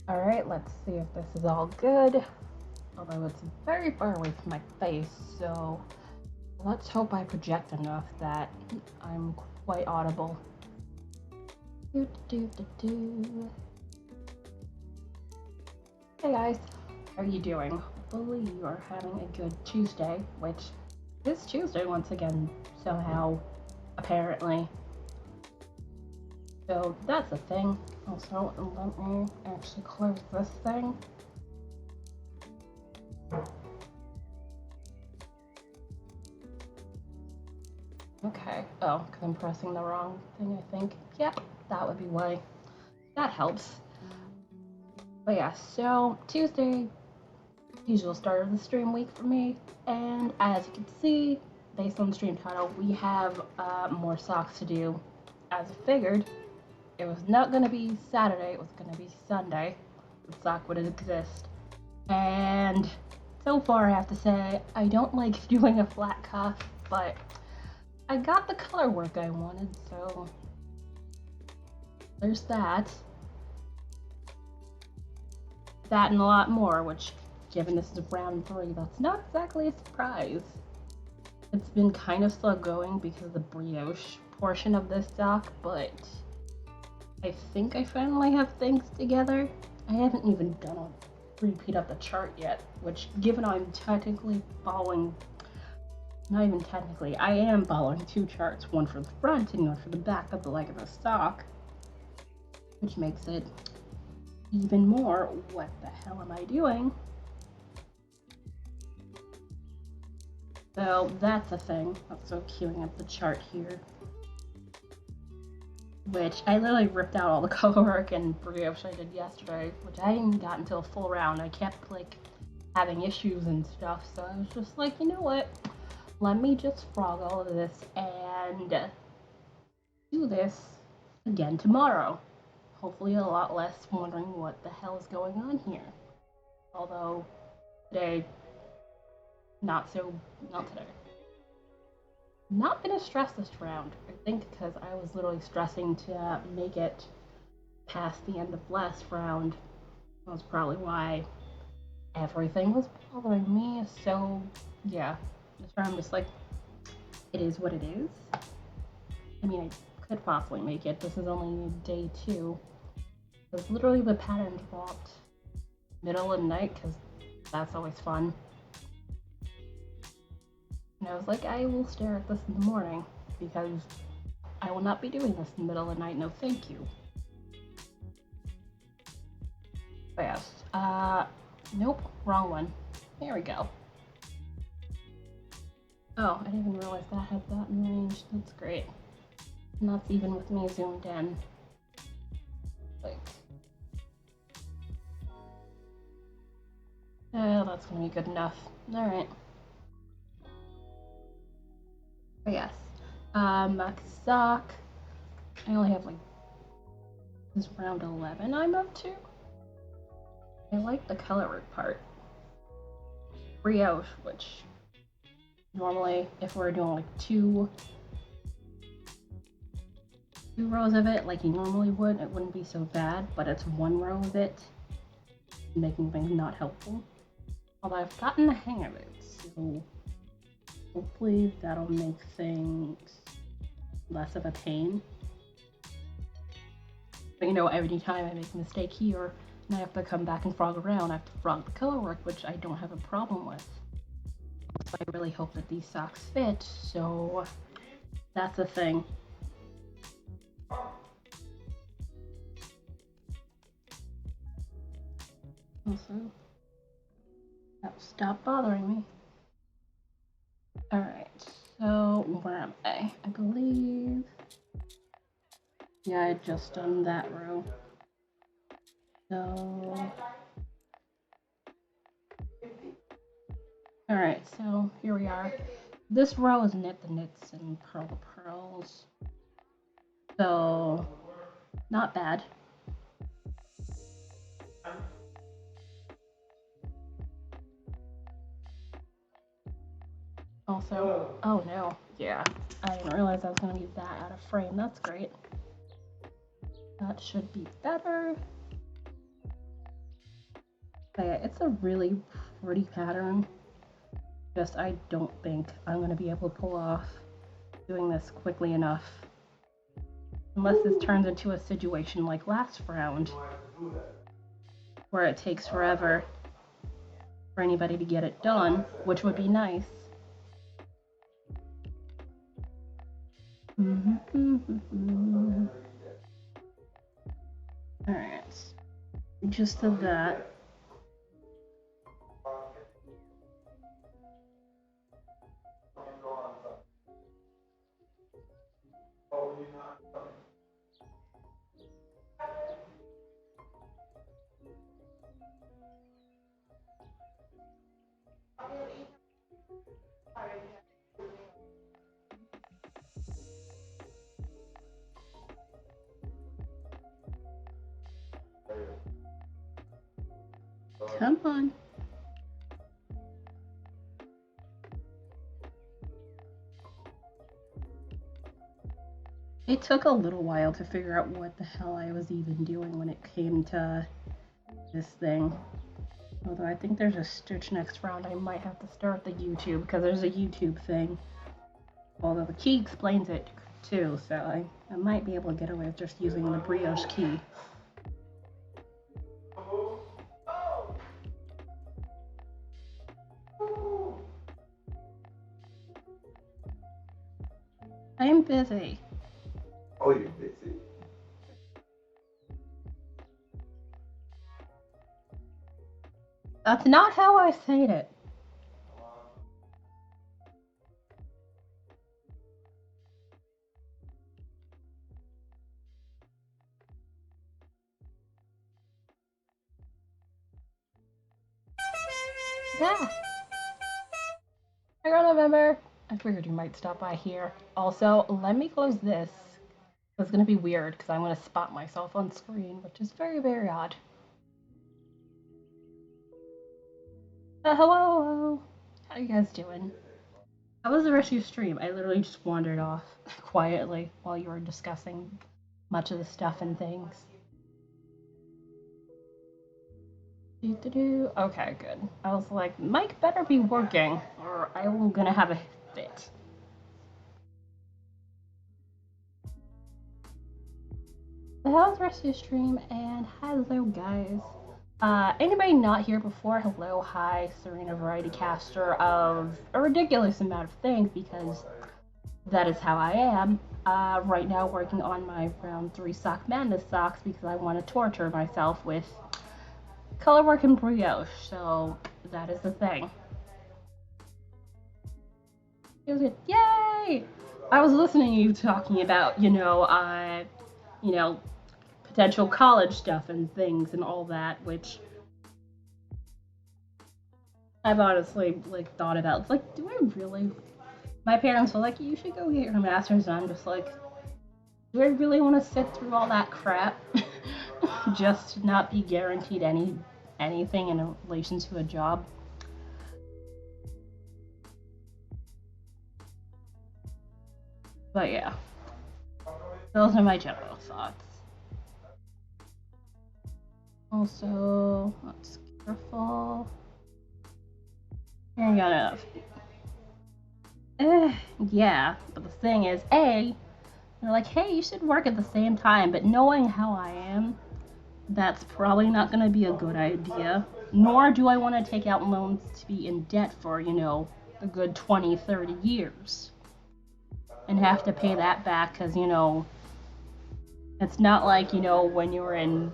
Alright, let's see if this is all good. Although it's very far away from my face, so let's hope I project enough that I'm quite audible. Do, do, do, do. Hey guys, how are you doing? Hopefully you are having a good Tuesday, which is Tuesday once again, somehow, apparently. So that's a thing. Also, let me actually close this thing. Okay. Oh, because I'm pressing the wrong thing, I think. Yep, that would be why. That helps. But yeah, so Tuesday, usual start of the stream week for me. And as you can see, based on the stream title, we have more socks to do. As I figured, it was not going to be Saturday, it was going to be Sunday. The sock would exist. And so far, I have to say, I don't like doing a flat cuff, but I got the color work I wanted, so there's that. That and a lot more, which, given this is round 3, that's not exactly a surprise. It's been kind of slow going because of the brioche portion of this doc, but I think I finally have things together. I haven't even done a repeat of the chart yet, which, given I'm technically following, not even technically, I am following 2 charts, one for the front and one for the back of the leg of the stock, which makes it even more, what the hell am I doing? So that's a thing. Also queuing up the chart here. Which I literally ripped out all the colorwork and brioche I did yesterday, which I didn't got until a full round. I kept like having issues and stuff, so I was just like, you know what? Let me just frog all of this and do this again tomorrow. Hopefully a lot less wondering what the hell is going on here. Although today, not today. Not been as stressed this round. I think because I was literally stressing to make it past the end of last round. That's probably why everything was bothering me. So yeah, this round I'm just like, it is what it is. I mean, I could possibly make it. This is only day 2. Because literally the pattern dropped middle of the night because that's always fun. And I was like, I will stare at this in the morning because I will not be doing this in the middle of the night. No, thank you. But yes, nope, wrong one. There we go. Oh, I didn't even realize that had that in range. That's great. And that's even with me zoomed in. Like, that's gonna be good enough. All right. But yes, max sock. I only have like this round 11 I'm up to. I like the colorwork part. Brioche, which normally if we're doing like two rows of it like you normally would, it wouldn't be so bad, but it's 1 row of it, making things not helpful. Although I've gotten the hang of it, so hopefully that'll make things less of a pain. But you know, every time I make a mistake here and I have to come back and frog around, I have to frog the colorwork, which I don't have a problem with. So I really hope that these socks fit, so that's a thing. Also, stop bothering me. Alright, so where am I? I believe. Yeah, I had just done that row. So. Alright, so here we are. This row is knit the knits and purl the pearls. So, not bad. Also, oh no, yeah, I didn't realize I was gonna be that out of frame. That's great. That should be better. But yeah, it's a really pretty pattern. Just I don't think I'm gonna be able to pull off doing this quickly enough. Unless this turns into a situation like last round, where it takes forever for anybody to get it done, which would be nice. Alright, just to that. Come on. It took a little while to figure out what the hell I was even doing when it came to this thing. Although I think there's a stitch next round, I might have to start the YouTube because there's a YouTube thing. Although the key explains it too, so I might be able to get away with just using the brioche key. I am busy. Oh, you're busy? That's not how I said it. Yeah. I don't remember. I figured you might stop by here. Also, let me close this. It's gonna be weird because I'm gonna spot myself on screen, which is very, very odd. Hello. How you guys doing? How was the rest of your stream? I literally just wandered off quietly while you were discussing much of the stuff and things. Okay, good. I was like, Mike better be working, or I'm gonna have a fit. How's the rest of your stream? And hello, guys. Anybody not here before? Hello, hi, Serena Variety Caster of a ridiculous amount of things because that is how I am. Right now, working on my round 3 sock madness socks because I want to torture myself with Colorwork and brioche. So that is the thing. It was good. Yay! I was listening to you talking about, potential college stuff and things and all that, which I've honestly thought about. It's like, do I really? My parents were like, you should go get your master's, and I'm just like, do I really want to sit through all that crap just to not be guaranteed anything in relation to a job? But yeah, those are my general thoughts. Also, let's be careful. Here you go. Yeah, but the thing is, they're like, hey, you should work at the same time, but knowing how I am, that's probably not going to be a good idea. Nor do I want to take out loans to be in debt for, a good 20, 30 years. And have to pay that back because, it's not like, when you're an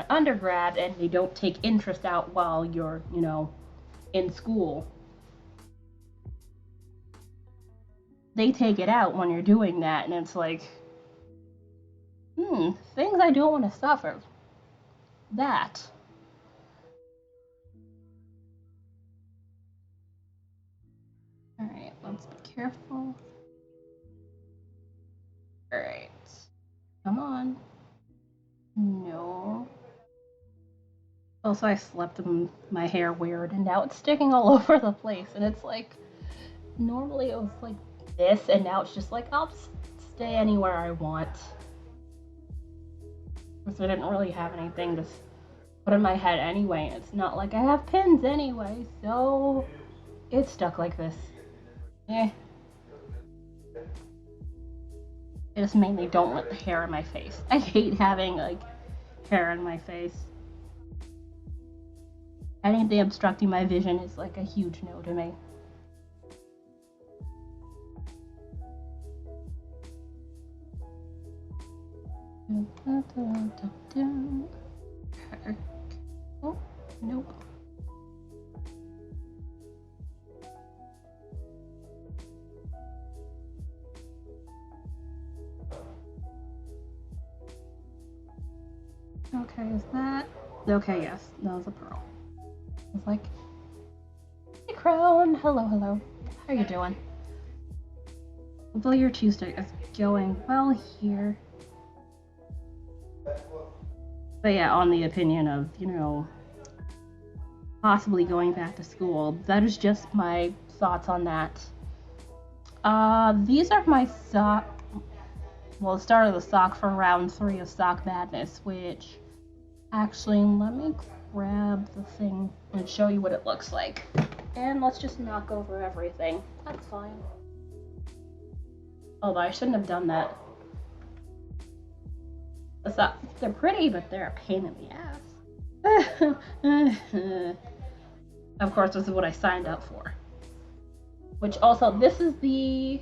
undergrad and they don't take interest out while you're, in school. They take it out when you're doing that, and it's like, things I don't want to suffer. That. Alright, let's be careful. Alright. Come on. No. Also, I slept in my hair weird, and now it's sticking all over the place, and it's like, normally it was like this, and now it's just like, I'll just stay anywhere I want. Because I didn't really have anything to put in my head anyway. It's not like I have pins anyway, so it's stuck like this. Eh. I just mainly don't want the hair in my face. I hate having like hair in my face. Anything obstructing my vision is like a huge no to me. Okay. Oh, nope. Okay, is that? Okay, yes, that was a pearl. I was like, hey, Crown. Hello, hello. How you doing? Hopefully your Tuesday is going well here. But yeah, on the opinion of, possibly going back to school, that is just my thoughts on that. These are my the start of the sock for round 3 of Sock Madness, which, actually, let me grab the thing and show you what it looks like. And let's just knock over everything. That's fine. Although I shouldn't have done that. They're pretty, but they're a pain in the ass. Of course, this is what I signed up for. Which also, this is the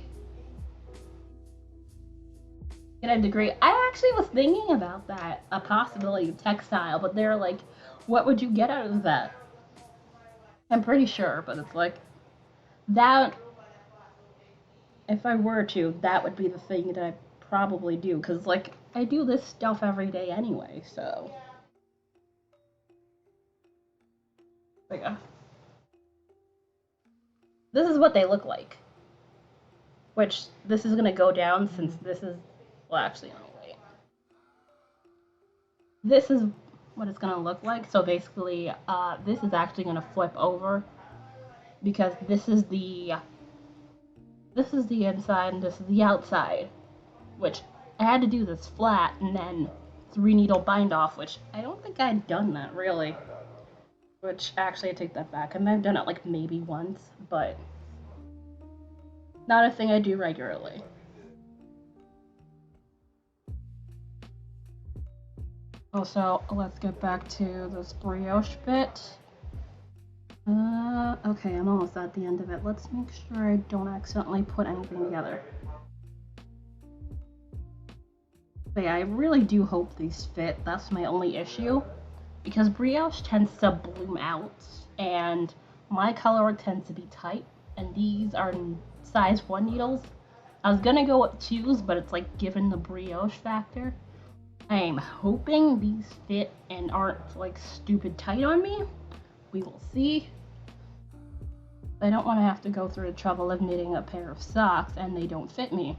get a degree. I actually was thinking about that, a possibility of textile, but they're like, what would you get out of that? I'm pretty sure, but it's like, that, if I were to, that would be the thing that I'd probably do, because like, I do this stuff every day anyway, so. But yeah. This is what they look like. Which, this is going to go down since this is, well actually, no, wait. This is what it's going to look like. So basically, this is actually going to flip over because this is the inside and this is the outside, which I had to do this flat and then 3 needle bind off, which I don't think I'd done that really. Which, actually, I take that back. I might have done it like maybe once, but not a thing I do regularly. Also, let's get back to this brioche bit. Okay, I'm almost at the end of it. Let's make sure I don't accidentally put anything together. But yeah, I really do hope these fit. That's my only issue. Because brioche tends to bloom out, and my Colorwork tends to be tight, and these are size 1 needles. I was gonna go with 2s, but it's like given the brioche factor. I am hoping these fit and aren't like stupid tight on me. We will see. I don't want to have to go through the trouble of knitting a pair of socks and they don't fit me.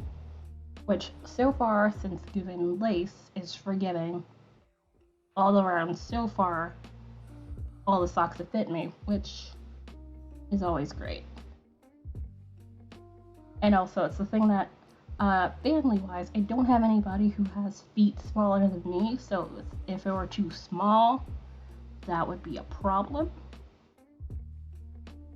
Which, so far, since giving lace is forgiving, all around so far, all the socks have fit me, which is always great. And also, it's the thing that, family-wise, I don't have anybody who has feet smaller than me, so if it were too small, that would be a problem.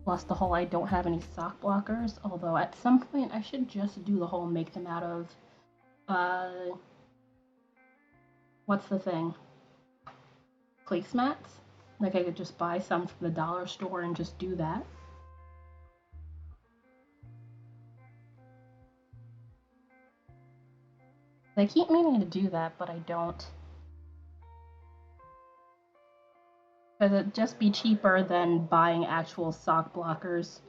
Plus the whole I don't have any sock blockers, although at some point I should just do the whole make them out of, what's the thing? Placemats? Like I could just buy some from the dollar store and just do that. I keep meaning to do that, but I don't. Because it'd just be cheaper than buying actual sock blockers.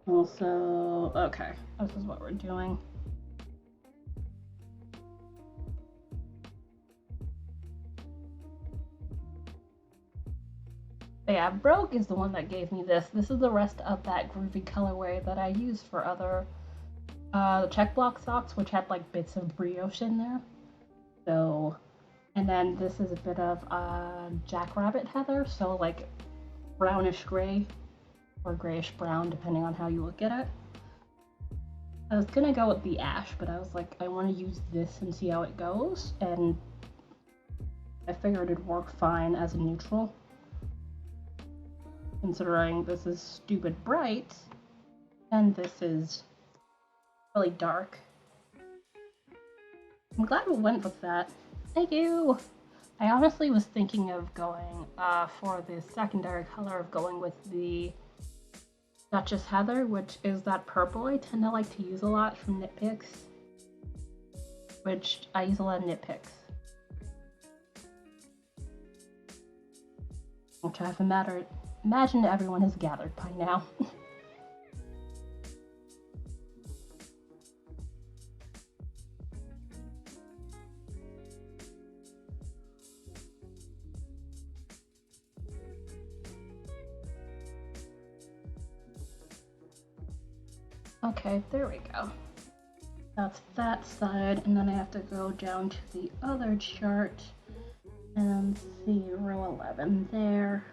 Also, okay, this is what we're doing. But yeah, Brogue is the one that gave me this. This is the rest of that groovy colorway that I use for other the check block socks, which had like bits of brioche in there. So, and then this is a bit of jackrabbit heather, so like brownish gray or grayish brown, depending on how you look at it. I was gonna go with the ash, but I was like, I want to use this and see how it goes, and I figured it'd work fine as a neutral, considering this is stupid bright and this is really dark. I'm glad we went with that. Thank you! I honestly was thinking of going for the secondary color of going with the Duchess Heather, which is that purple I tend to like to use a lot from Knit Picks. Which I use a lot of Knit Picks. Which I've imagined everyone has gathered by now. Okay, there we go. That's that side, and then I have to go down to the other chart and see row 11 there,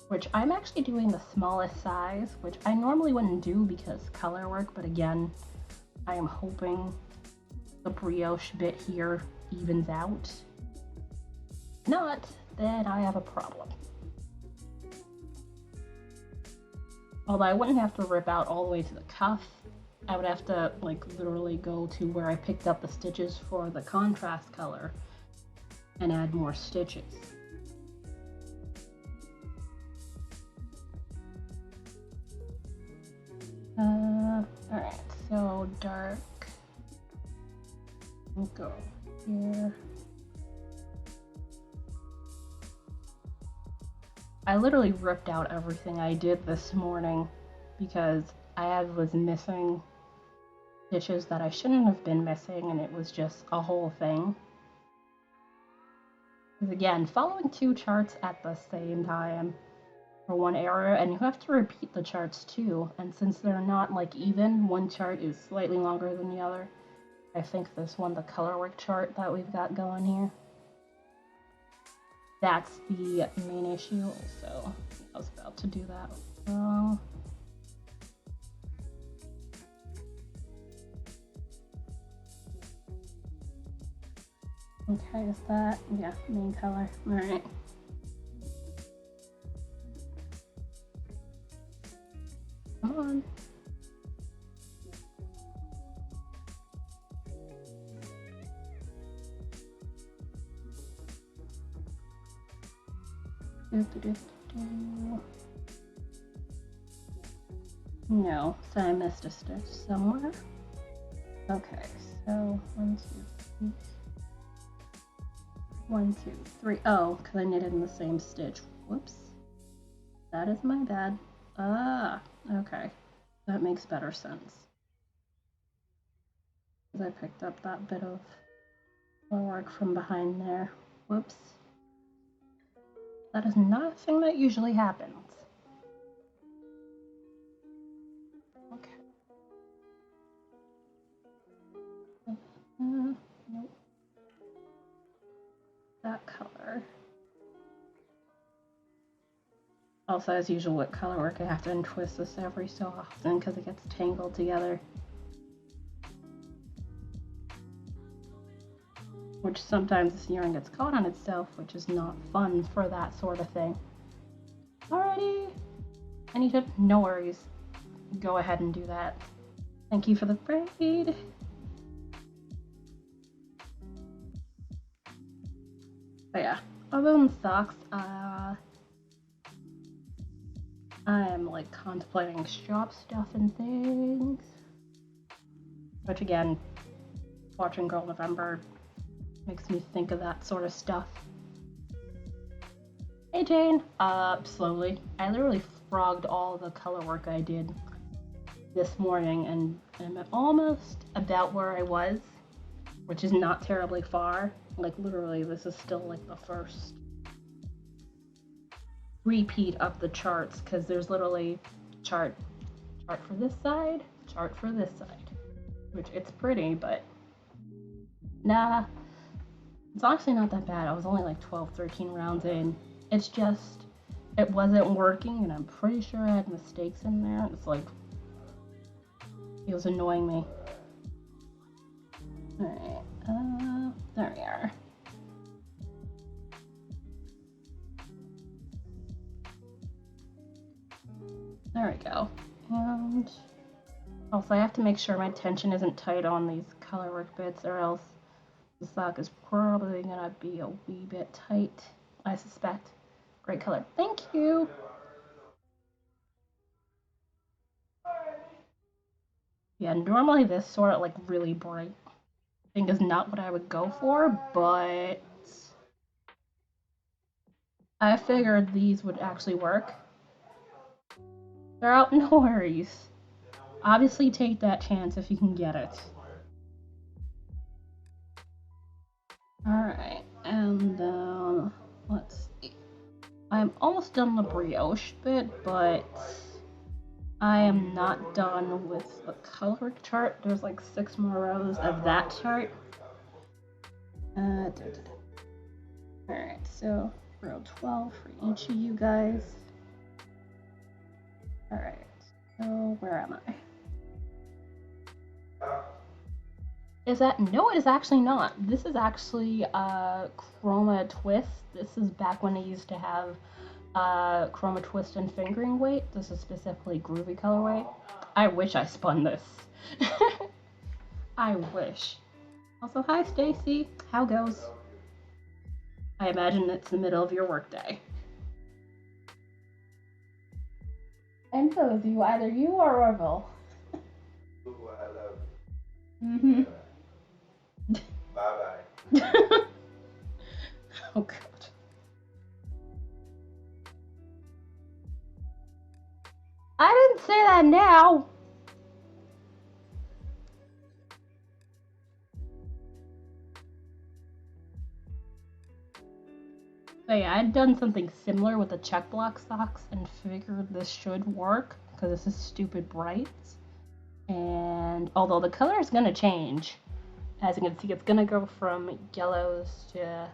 which I'm actually doing the smallest size, which I normally wouldn't do because Colorwork, but again, I am hoping the brioche bit here evens out. If not, then I have a problem. Although I wouldn't have to rip out all the way to the cuff, I would have to like literally go to where I picked up the stitches for the contrast color and add more stitches. Alright, so dark. We'll go here. I literally ripped out everything I did this morning because I was missing stitches that I shouldn't have been missing, and it was just a whole thing. Because again, following two charts at the same time for one error, and you have to repeat the charts too, and since they're not like even, one chart is slightly longer than the other. I think this one, the Colorwork chart that we've got going here, that's the main issue. Also, I was about to do that wrong. Okay, is that, yeah, main color. All right. Come on. No, so I missed a stitch somewhere. Okay, so 1, 2, 3. 1, 2, 3. Oh, because I knitted in the same stitch. Whoops. That is my bad. Ah, okay. That makes better sense. Because I picked up that bit of work from behind there. Whoops. That is not a thing that usually happens. Okay. Nope. That color. Also, as usual with Colorwork, I have to untwist this every so often because it gets tangled together. Which sometimes this yarn gets caught on itself, which is not fun for that sort of thing. Alrighty. I need to, no worries. Go ahead and do that. Thank you for the braid. But yeah, other than socks, I am like contemplating shop stuff and things. Which again, watching Girl November makes me think of that sort of stuff. Hey Jane! Slowly. I literally frogged all the Colorwork I did this morning, and I'm almost about where I was, which is not terribly far. Like literally, this is still like the first repeat of the charts, because there's literally chart for this side, chart for this side, which it's pretty, but nah, it's honestly not that bad. I was only like 12-13 rounds in. It's just, it wasn't working, and I'm pretty sure I had mistakes in there. It's like, it was annoying me. Alright, there we are. There we go. And also I have to make sure my tension isn't tight on these colorwork bits, or else the sock is probably gonna be a wee bit tight, I suspect. Great color. Thank you. Yeah, normally this sort of like really bright thing is not what I would go for, but I figured these would actually work. They're out, no worries. Obviously take that chance if you can get it. Alright, and then let's see. I'm almost done the brioche bit, but I am not done with the color chart. There's like 6 more rows of that chart. Alright, so row 12 for each of you guys. Alright, so where am I? Is that, no, it is actually not. This is actually Chroma Twist. This is back when I used to have Chroma Twist and fingering weight. This is specifically Groovy colorway. I wish I spun this. I wish. Also, hi Stacy. How goes? I imagine it's the middle of your workday. And goes you, either you or Orville. Mm-hmm. Bye-bye. Oh god. I didn't say that now. So yeah, I'd done something similar with the check block socks and figured this should work because this is stupid bright. And although the color is gonna change, as you can see, it's gonna go from yellows to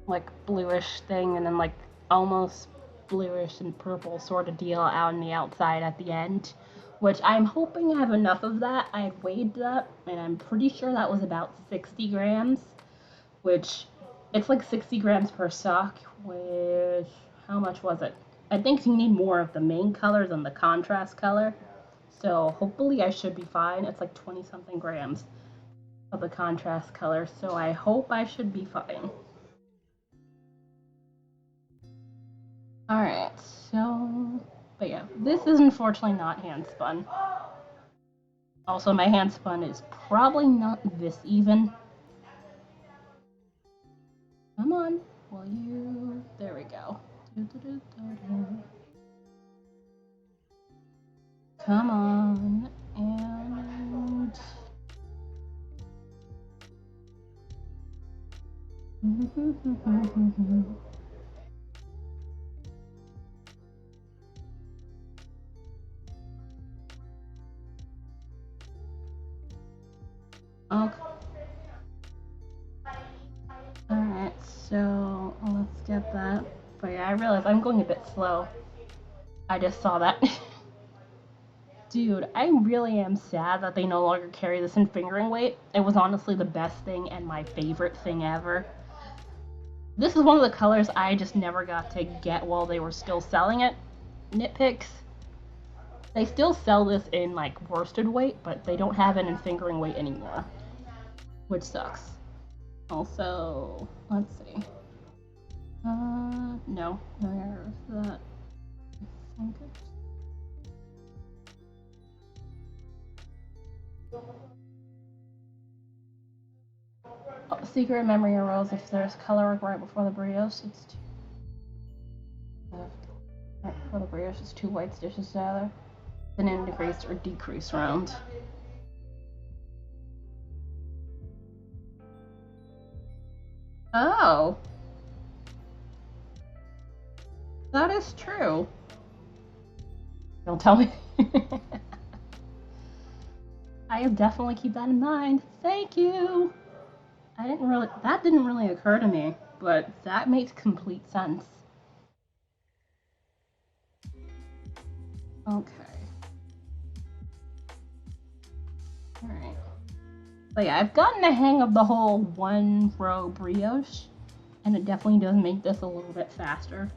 like bluish thing, and then like almost bluish and purple sort of deal out on the outside at the end, which I'm hoping I have enough of that. I weighed that, and I'm pretty sure that was about 60 grams, which it's like 60 grams per sock, which, how much was it? I think you need more of the main color than the contrast color. So hopefully I should be fine. It's like 20 something grams of the contrast color, so I hope I should be fine. Alright, so, but yeah, this is unfortunately not hand spun. Also, my hand spun is probably not this even. Come on, will you? There we go. Come on, and okay. Alright, so let's get that. But yeah, I realize I'm going a bit slow. I just saw that. Dude, I really am sad that they no longer carry this in fingering weight. It was honestly the best thing and my favorite thing ever. This is one of the colors I just never got to get while they were still selling it. Nitpicks. They still sell this in like worsted weight, but they don't have it in fingering weight anymore, which sucks. Also, let's see. No, where's that? I think it's... Oh, secret memory arose if there's color right before the brioche. It's two. Right before the brioche, it's 2 white stitches together. Then increase or decrease round. Oh. That is true. Don't tell me. I'll definitely keep that in mind. Thank you. That didn't really occur to me, but that makes complete sense. Okay. Alright. But yeah, I've gotten the hang of the whole 1 row brioche, and it definitely does make this a little bit faster.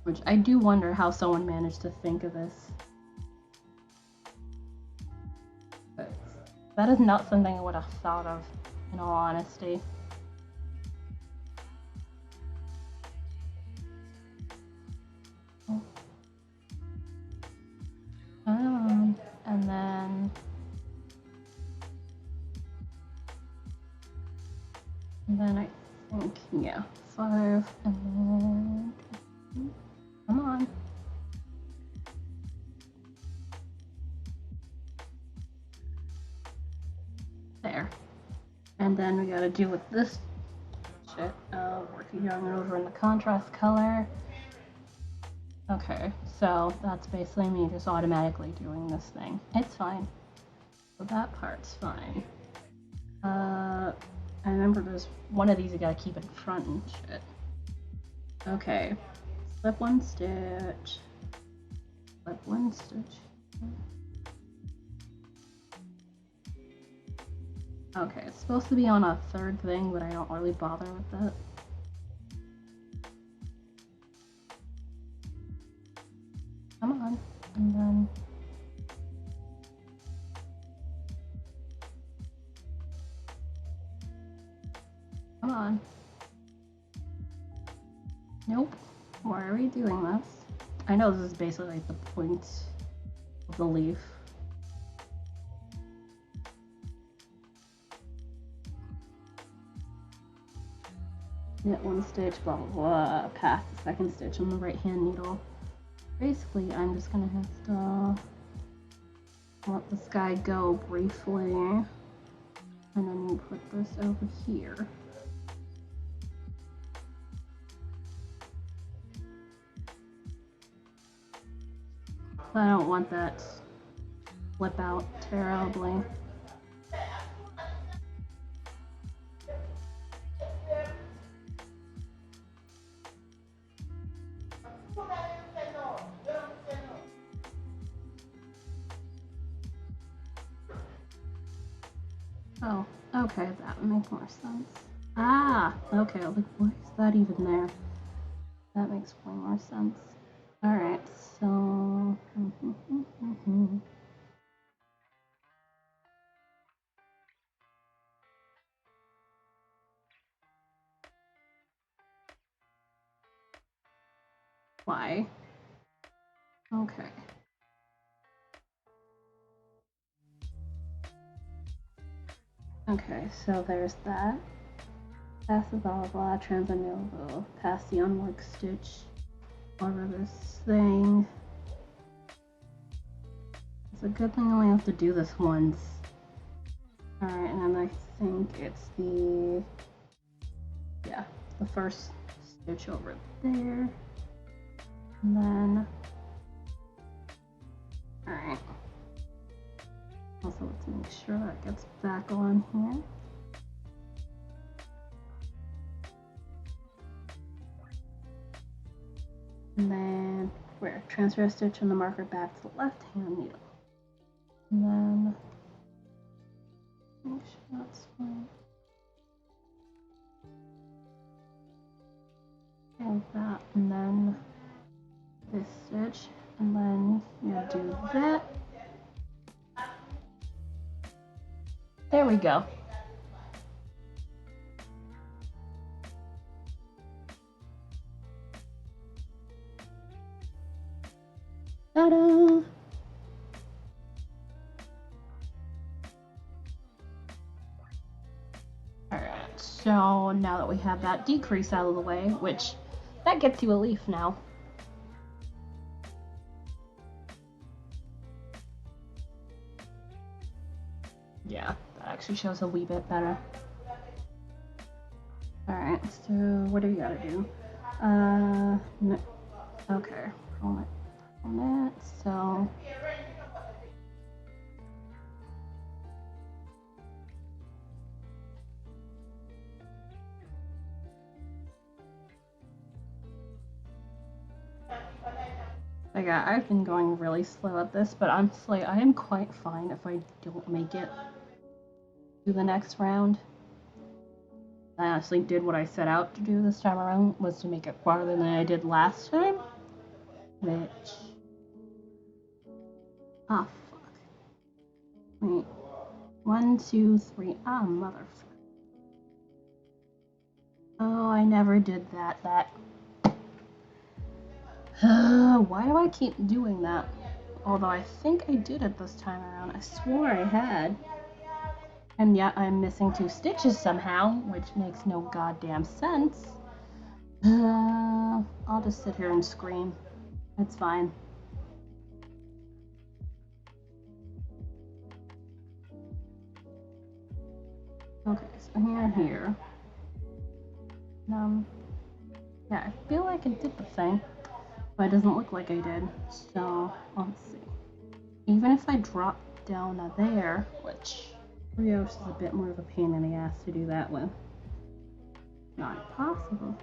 Which I do wonder how someone managed to think of this. But that is not something I would have thought of, in all honesty. And then I think, yeah, 5, and then, come on. There. And then we gotta do with this shit, working on it over in the contrast color. Okay, so that's basically me just automatically doing this thing. It's fine. So that part's fine. I remember there's one of these you gotta keep in front and shit. Okay. Slip one stitch. Slip one stitch. Okay, it's supposed to be on a third thing, but I don't really bother with that. Come on. And then... Come on. Nope. Why are we doing this? I know this is basically like the point of the leaf. Knit one stitch, blah blah blah, past the second stitch on the right hand needle. Basically, I'm just gonna have to let this guy go briefly, and then you put this over here. I don't want that to flip out terribly. Oh, okay, that would make more sense. Ah, okay, I was like, why is that even there? That makes way more sense. Alright, so... Why? Okay. Okay, so there's that. Pass the blah blah, transcendental, pass the unwork stitch, whatever this thing. It's a good thing I only have to do this once. Alright, and then I think it's the, yeah, the first stitch over there. And then, alright. Also, let's make sure that gets back on here. And then, where? Transfer a stitch on the marker back to the left hand needle. And then, make sure that's fine. And that, and then this stitch, and then you do that. There we go. Ta-da! Alright, so now that we have that decrease out of the way, which that gets you a leaf now. Yeah, that actually shows a wee bit better. Alright, so what do we gotta do? No. Okay, on that, so... Like, I've been going really slow at this, but honestly, I am quite fine if I don't make it to the next round. I honestly did what I set out to do this time around, was to make it farther than I did last time. Bitch. Ah, fuck. Wait. 1, 2, 3. Ah, motherfucker. Oh, I never did that. Why do I keep doing that? Although I think I did it this time around. I swore I had. And yet I'm missing 2 stitches somehow, which makes no goddamn sense. I'll just sit here and scream. It's fine. Okay, so here. Yeah, I feel like I did the thing, but it doesn't look like I did. So, let's see. Even if I drop down there, which brioche is a bit more of a pain in the ass to do that with. Not possible.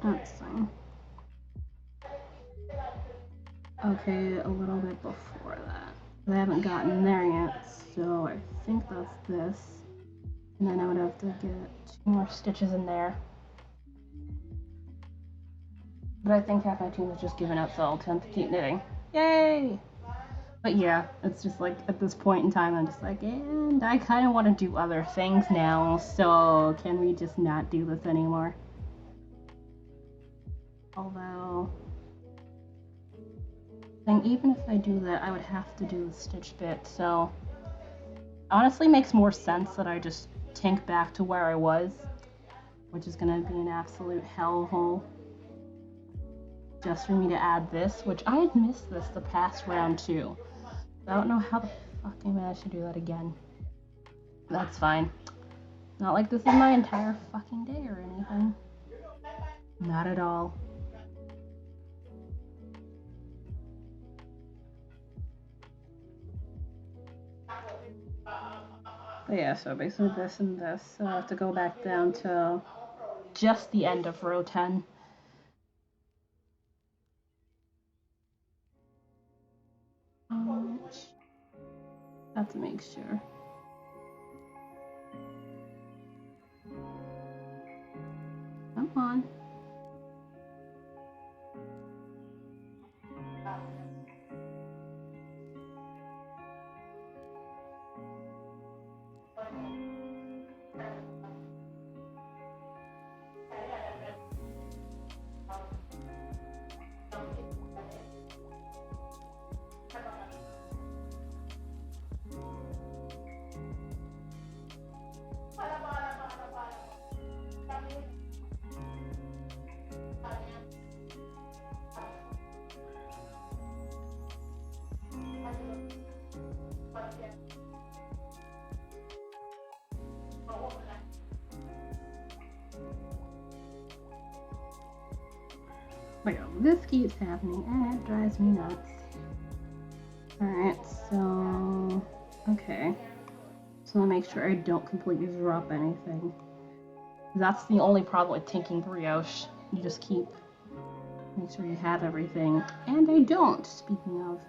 Let's see. Okay, a little bit before that. I haven't gotten there yet, so I think that's this. And then I would have to get 2 more stitches in there. But I think half my team has just given up, so I'll attempt to keep knitting. Yay! But yeah, it's just like at this point in time, I'm just like, and I kind of want to do other things now, so can we just not do this anymore? Although, then even if I do that, I would have to do the stitch bit, so honestly makes more sense that I just tank back to where I was, which is gonna be an absolute hellhole. Just for me to add this, which I had missed this the past round too. I don't know how the fuck I managed to do that again. That's fine. Not like this is my entire fucking day or anything. Not at all. But yeah, so basically this and this. So I have to go back down to just the end of row 10. Have to make sure. Come on. But yeah, this keeps happening and it drives me nuts. Alright, so okay. So I'll make sure I don't completely drop anything. That's the only problem with tinking brioche. You just keep make sure you have everything. And I don't, speaking of.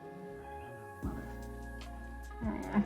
Alright.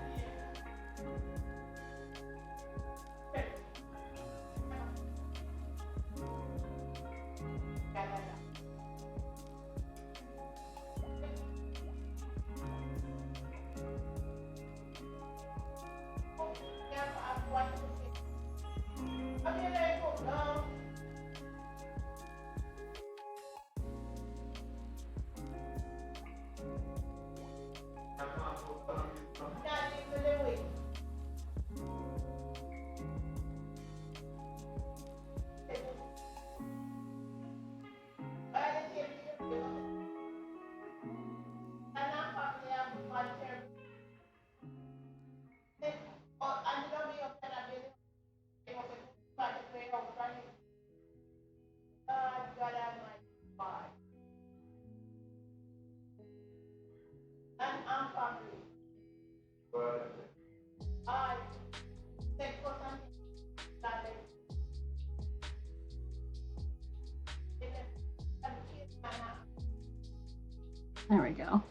There we go.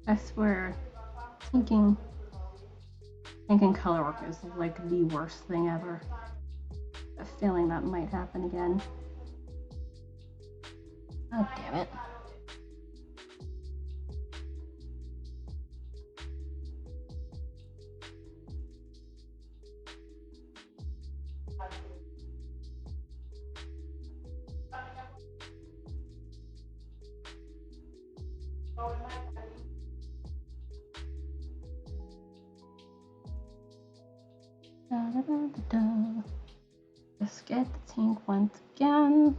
I swear, thinking Colorwork is like the worst thing ever. I have a feeling that might happen again. Oh, damn it. Let's get the tank once again.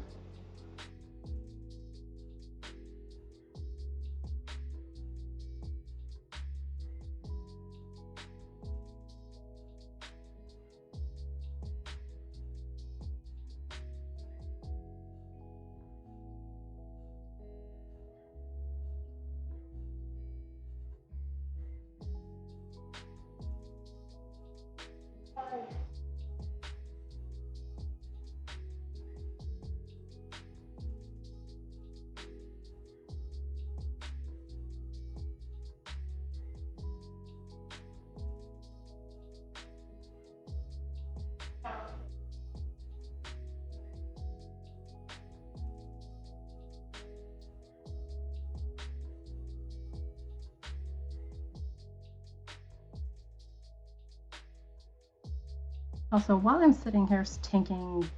Also, while I'm sitting here tanking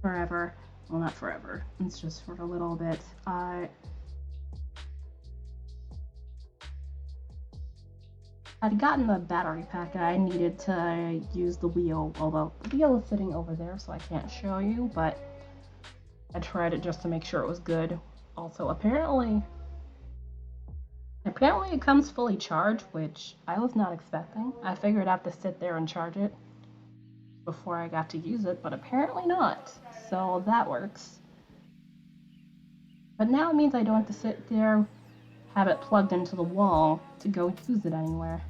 forever, well, not forever, it's just for a little bit, I'd gotten the battery pack and I needed to use the wheel, although the wheel is sitting over there so I can't show you, but I tried it just to make sure it was good. Also, apparently it comes fully charged, which I was not expecting. I figured I'd have to sit there and charge it before I got to use it, but apparently not. So that works. But now it means I don't have to sit there, have it plugged into the wall to go use it anywhere.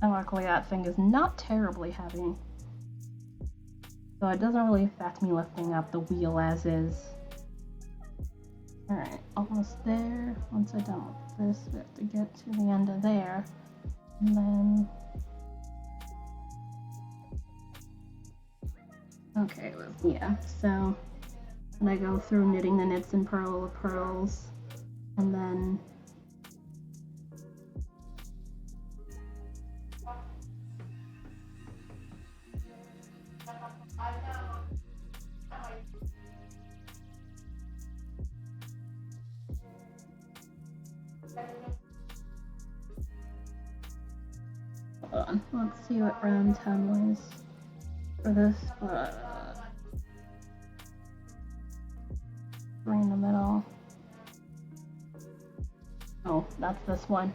And luckily that thing is not terribly heavy, so it doesn't really affect me lifting up the wheel as is. Alright, almost there. Once I'm done with this, we have to get to the end of there. And then... okay, well, yeah, so... and I go through knitting the knits and purl the pearls, and then... hold on, let's see what round 10 was for this. 3 in the middle. Oh, that's this one.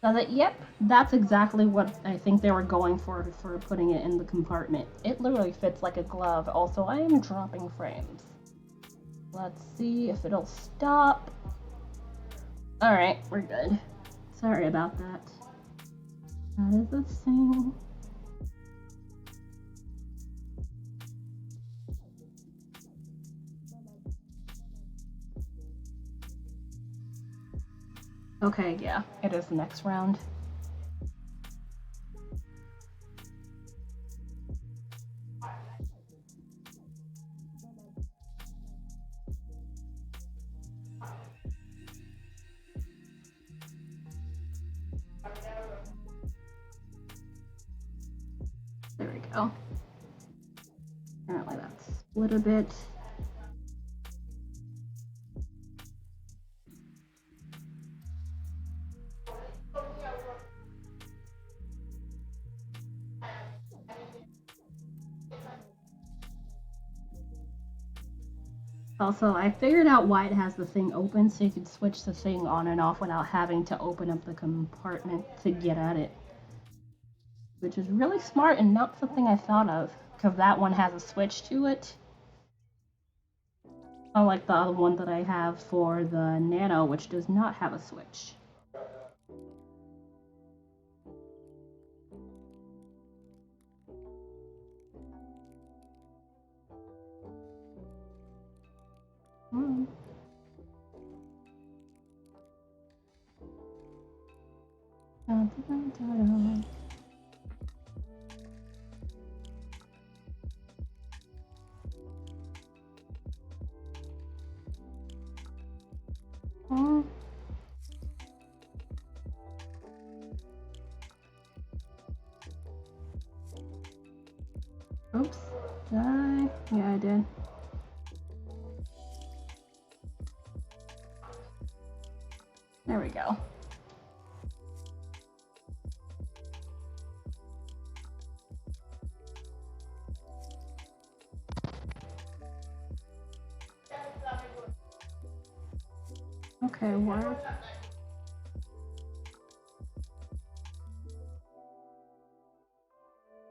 Does it? Yep, that's exactly what I think they were going for putting it in the compartment. It literally fits like a glove. Also, I am dropping frames. Let's see if it'll stop. Alright, we're good. Sorry about that. That is the thing. Okay, yeah, it is the next round. There we go. Apparently that's split a bit. Also, I figured out why it has the thing open, so you can switch the thing on and off without having to open up the compartment to get at it. which is really smart and not something I thought of, because that one has a switch to it. Unlike the other one that I have for the Nano, which does not have a switch. Hmm. Dun, dun, dun, dun. Hmm. Oops. Did I? Yeah, I did. There we go. Okay, what?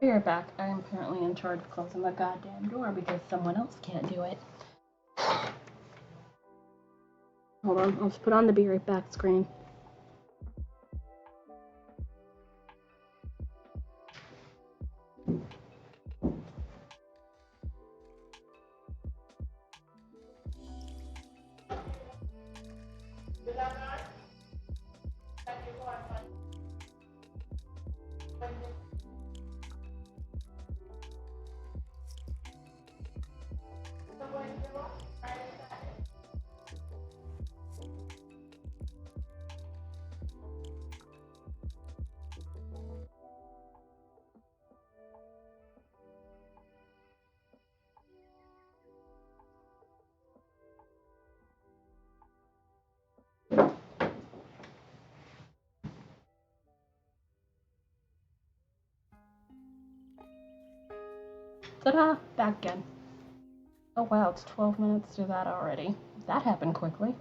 Be right back. I am apparently in charge of closing the goddamn door because someone else can't do it. Hold on, I'll just put on the be right back screen. Ta-da! Back again. Oh wow, it's 12 minutes to that already. That happened quickly.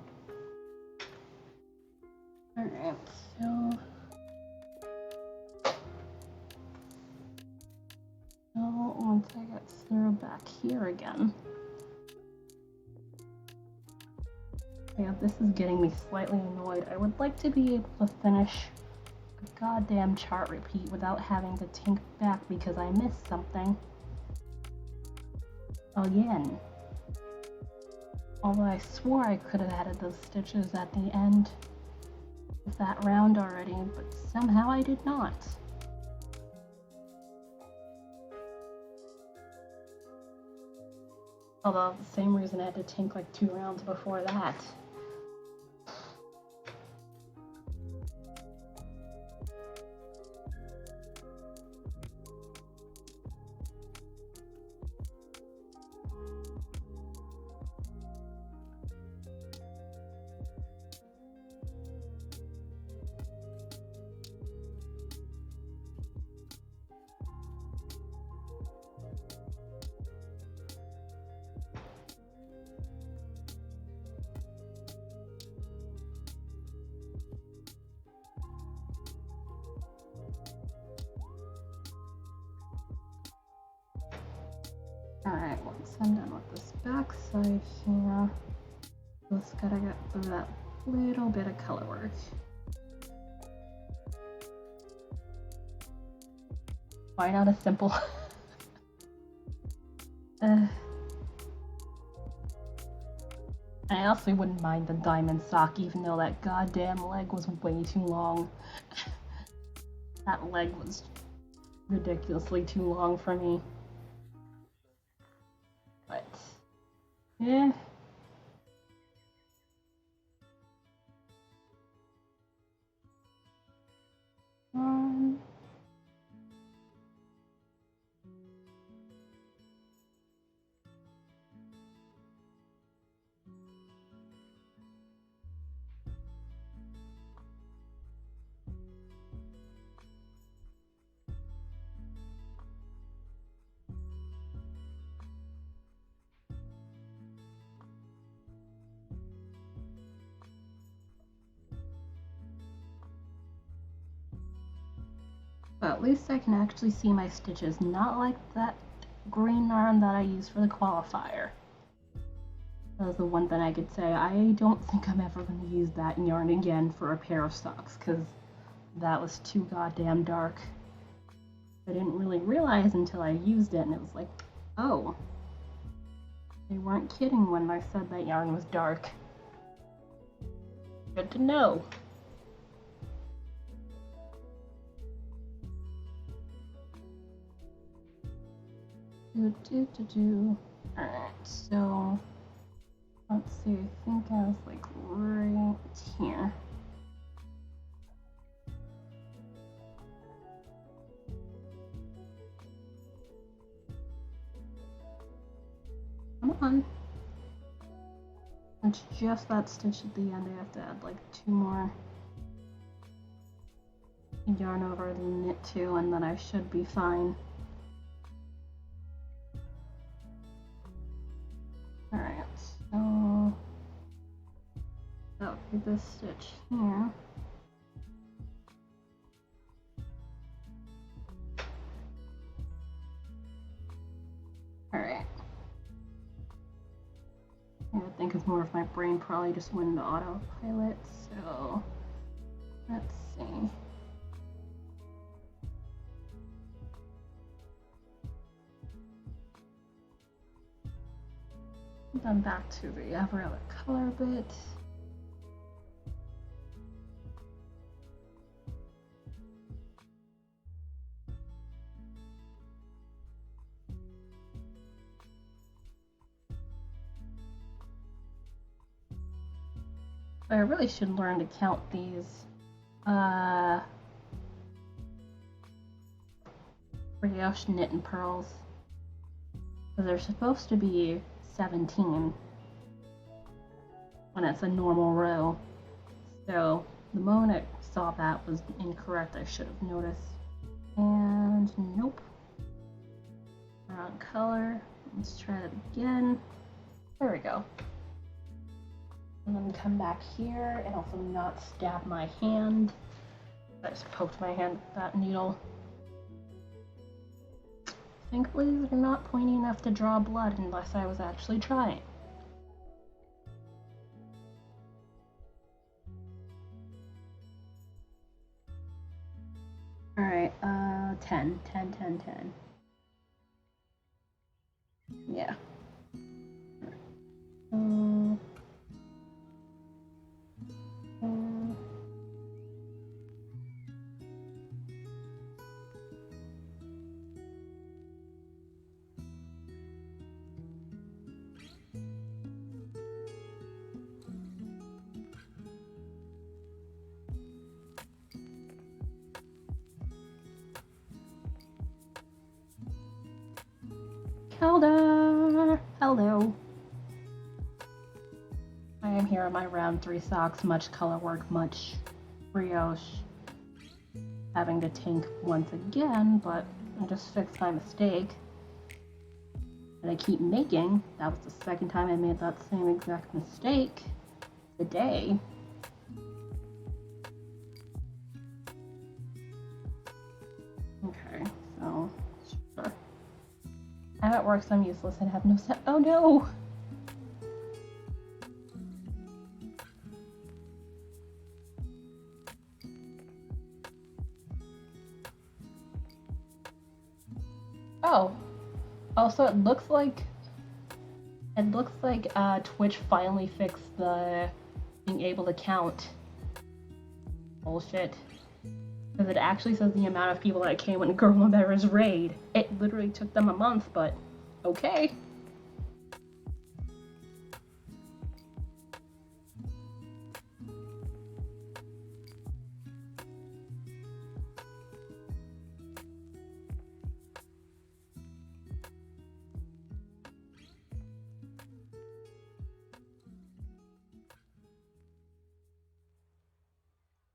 Alright, so once I get Sarah back here again. Yeah, this is getting me slightly annoyed. I would like to be able to finish a goddamn chart repeat without having to tink back because I missed something. Again. Although I swore I could have added those stitches at the end of that round already, but somehow I did not. Although, the same reason I had to tink like 2 rounds before that. Alright, once I'm done with this back side here, just gotta get that little bit of color work. Why not a simple? I honestly wouldn't mind the diamond sock, even though that goddamn leg was way too long. That leg was ridiculously too long for me. But, yeah. But at least I can actually see my stitches, not like that green yarn that I used for the qualifier. That was the one thing I could say. I don't think I'm ever going to use that yarn again for a pair of socks, because that was too goddamn dark. I didn't really realize until I used it, and it was like, oh, they weren't kidding when I said that yarn was dark. Good to know. Alright, so let's see, I think I was like right here. Come on. It's just that stitch at the end. I have to add like 2 more yarn over the knit to, and then I should be fine. Alright, so that would be this stitch here. Alright. I think it's more of my brain probably just went into autopilot, so let's see. Then back to the every other color bit. I really should learn to count these brioche knit and pearls, because they're supposed to be 17 when it's a normal row. So the moment I saw that was incorrect, I should have noticed. And nope. Wrong color. Let's try that again. There we go. And then come back here and also not stab my hand. I just poked my hand with that needle. Thankfully, they're not pointy enough to draw blood unless I was actually trying. Alright, 10. Yeah. Hello. I am here on my round 3 socks, much color work, much brioche. Having to tank once again, but I just fixed my mistake that I keep making. That was the second time I made that same exact mistake today. Okay, so sure. I'm at work, so I'm useless and have no set. Oh no! Oh. Also, it looks like Twitch finally fixed the being able to count bullshit. Because it actually says the amount of people that came in Girl Bear's raid. It literally took them a month, but okay.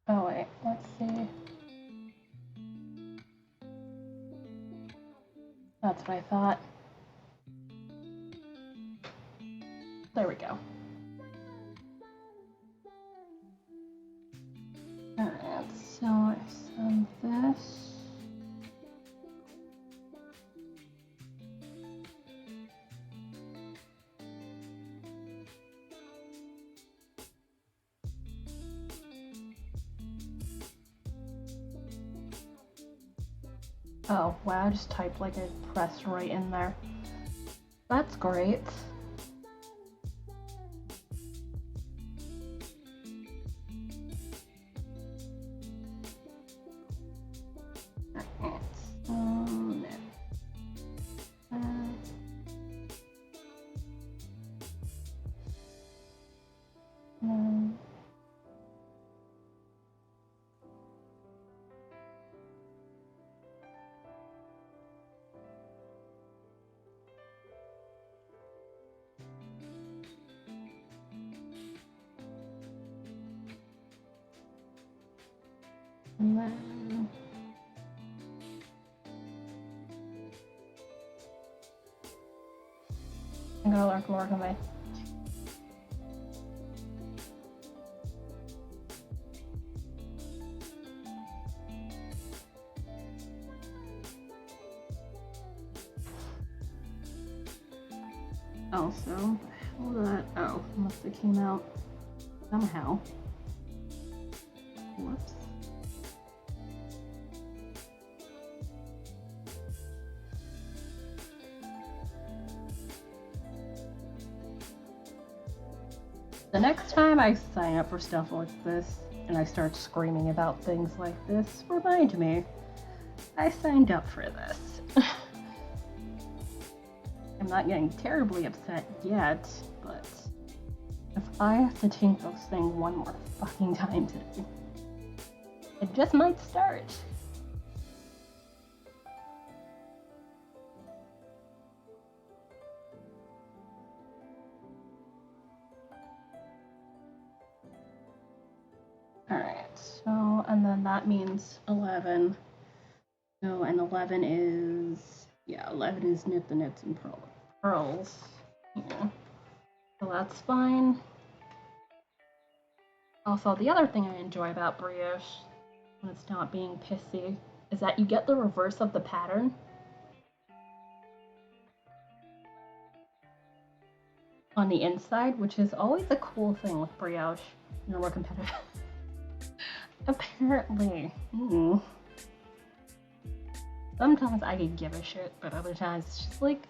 Oh wait, let's see. That's what I thought. There we go. Alright, so I send this. Oh, wow, I just typed like I pressed right in there. That's great. And then I'm gonna learn more of my. Also, how that? Oh, must have came out somehow. Whoops. The next time I sign up for stuff like this and I start screaming about things like this, remind me, I signed up for this. I'm not getting terribly upset yet, but if I have to take this thing one more fucking time today, it just might start. Alright, so, and then that means 11. So, and 11 is, yeah, 11 is knit the knits and pearls. Yeah. So that's fine. Also, the other thing I enjoy about brioche, when it's not being pissy, is that you get the reverse of the pattern. On the inside, which is always a cool thing with brioche. You're more competitive. Apparently. Sometimes I could give a shit, but other times it's just like,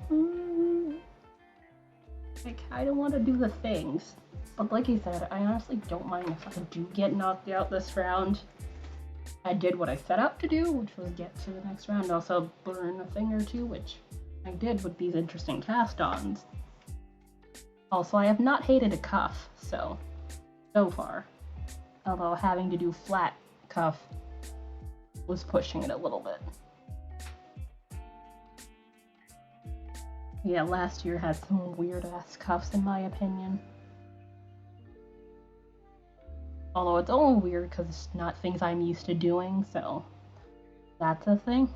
I kind of want to do the things. But like you said, I honestly don't mind if I do get knocked out this round. I did what I set out to do, which was get to the next round. Also learn a thing or two, which I did with these interesting cast-ons. Also, I have not hated a cuff, so far. Although having to do flat cuff was pushing it a little bit. Yeah, last year had some weird-ass cuffs in my opinion. Although it's only weird because it's not things I'm used to doing, so that's a thing.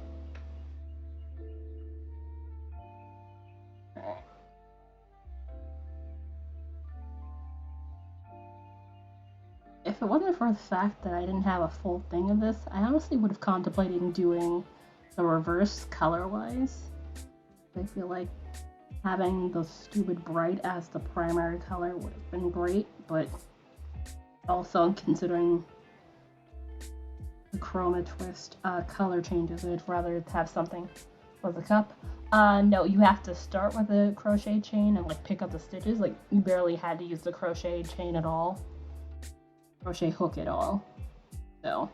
If it wasn't for the fact that I didn't have a full thing of this, I honestly would have contemplated doing the reverse color-wise. I feel like having the stupid bright as the primary color would have been great, but also considering the chroma twist color changes, I'd rather have something for the cup. No, you have to start with a crochet chain and like pick up the stitches. Like you barely had to use the crochet chain at all, crochet hook at all. So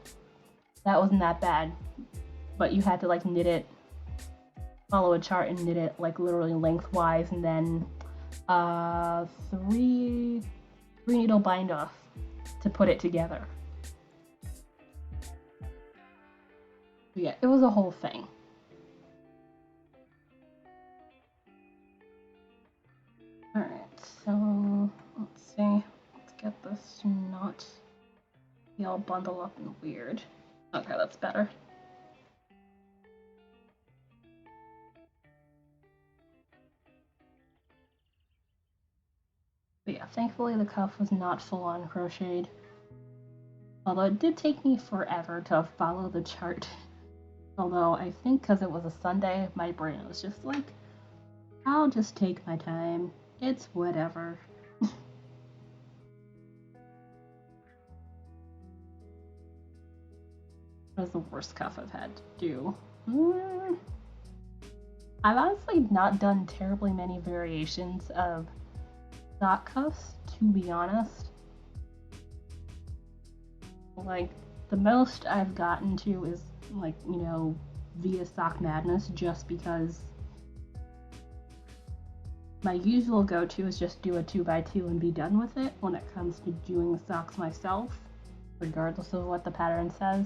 that wasn't that bad. But you had to like knit it, follow a chart and knit it like literally lengthwise, and then three needle bind off to put it together. Yeah, it was a whole thing. Alright, so let's see. Let's get this to not be all bundled up and weird. Okay, that's better. But yeah, thankfully the cuff was not full on crocheted. Although it did take me forever to follow the chart. Although I think because it was a Sunday, my brain was just like, I'll just take my time. It's whatever. What is the worst cuff I've had to do? I've honestly not done terribly many variations of sock cuffs, to be honest. Like, the most I've gotten to is, like, you know, via Sock Madness, just because my usual go-to is just do a 2x2 and be done with it when it comes to doing the socks myself, regardless of what the pattern says.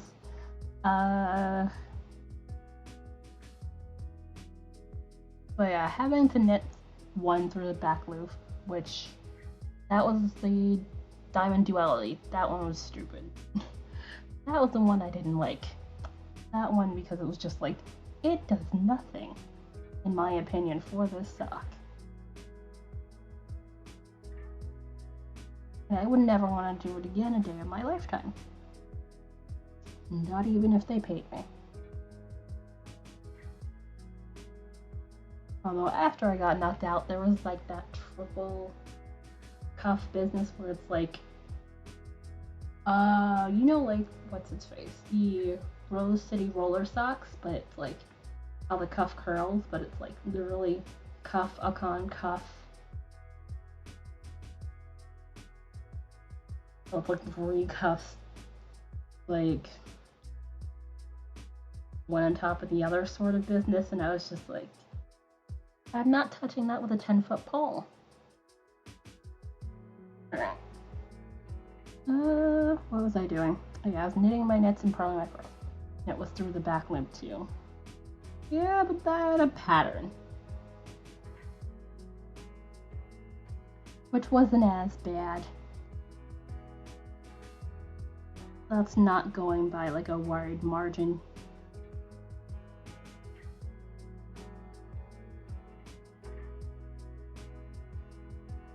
But yeah, having to knit one through the back loop, which that was the Diamond Duality. That one was stupid. That was the one I didn't like. That one because it was just like, it does nothing, in my opinion, for this sock. And I would never want to do it again a day in my lifetime. Not even if they paid me. Although after I got knocked out, there was like that triple cuff business where it's like, you know, like, what's its face? The Rose City roller socks, but it's like how the cuff curls, but it's like literally cuff upon cuff. So it's like 3 cuffs, like one on top of the other sort of business, and I was just like, I'm not touching that with a 10-foot pole. Alright. What was I doing? Oh yeah, I was knitting my knits and purling my fur. It was through the back loop too. Yeah, but that had a pattern. Which wasn't as bad. That's not going by like a wide margin.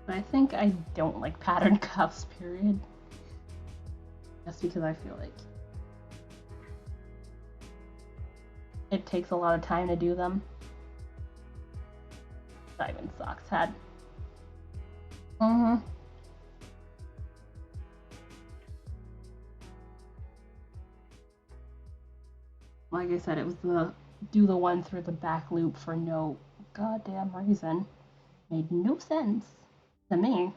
But I think I don't like pattern cuffs, period. Just because I feel like it takes a lot of time to do them. Diamond socks had. Like I said, it was do the one through the back loop for no goddamn reason. Made no sense to me.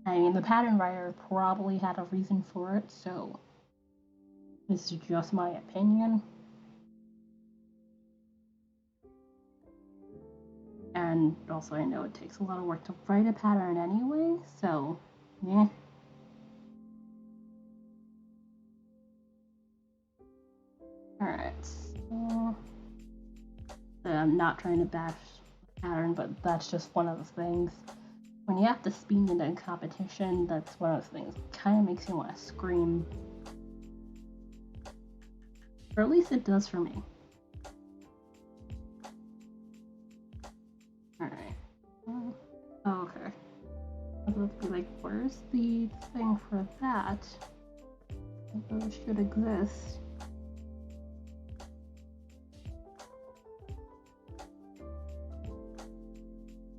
I mean, the pattern writer probably had a reason for it, so this is just my opinion. And also, I know it takes a lot of work to write a pattern anyway, so yeah. Alright, so I'm not trying to bash the pattern, but that's just one of the things. When you have to speed into competition, that's one of the things that kind of makes you want to scream. Or at least it does for me. Alright. Oh, okay. I was about to be like, where's the thing for that? Those should exist.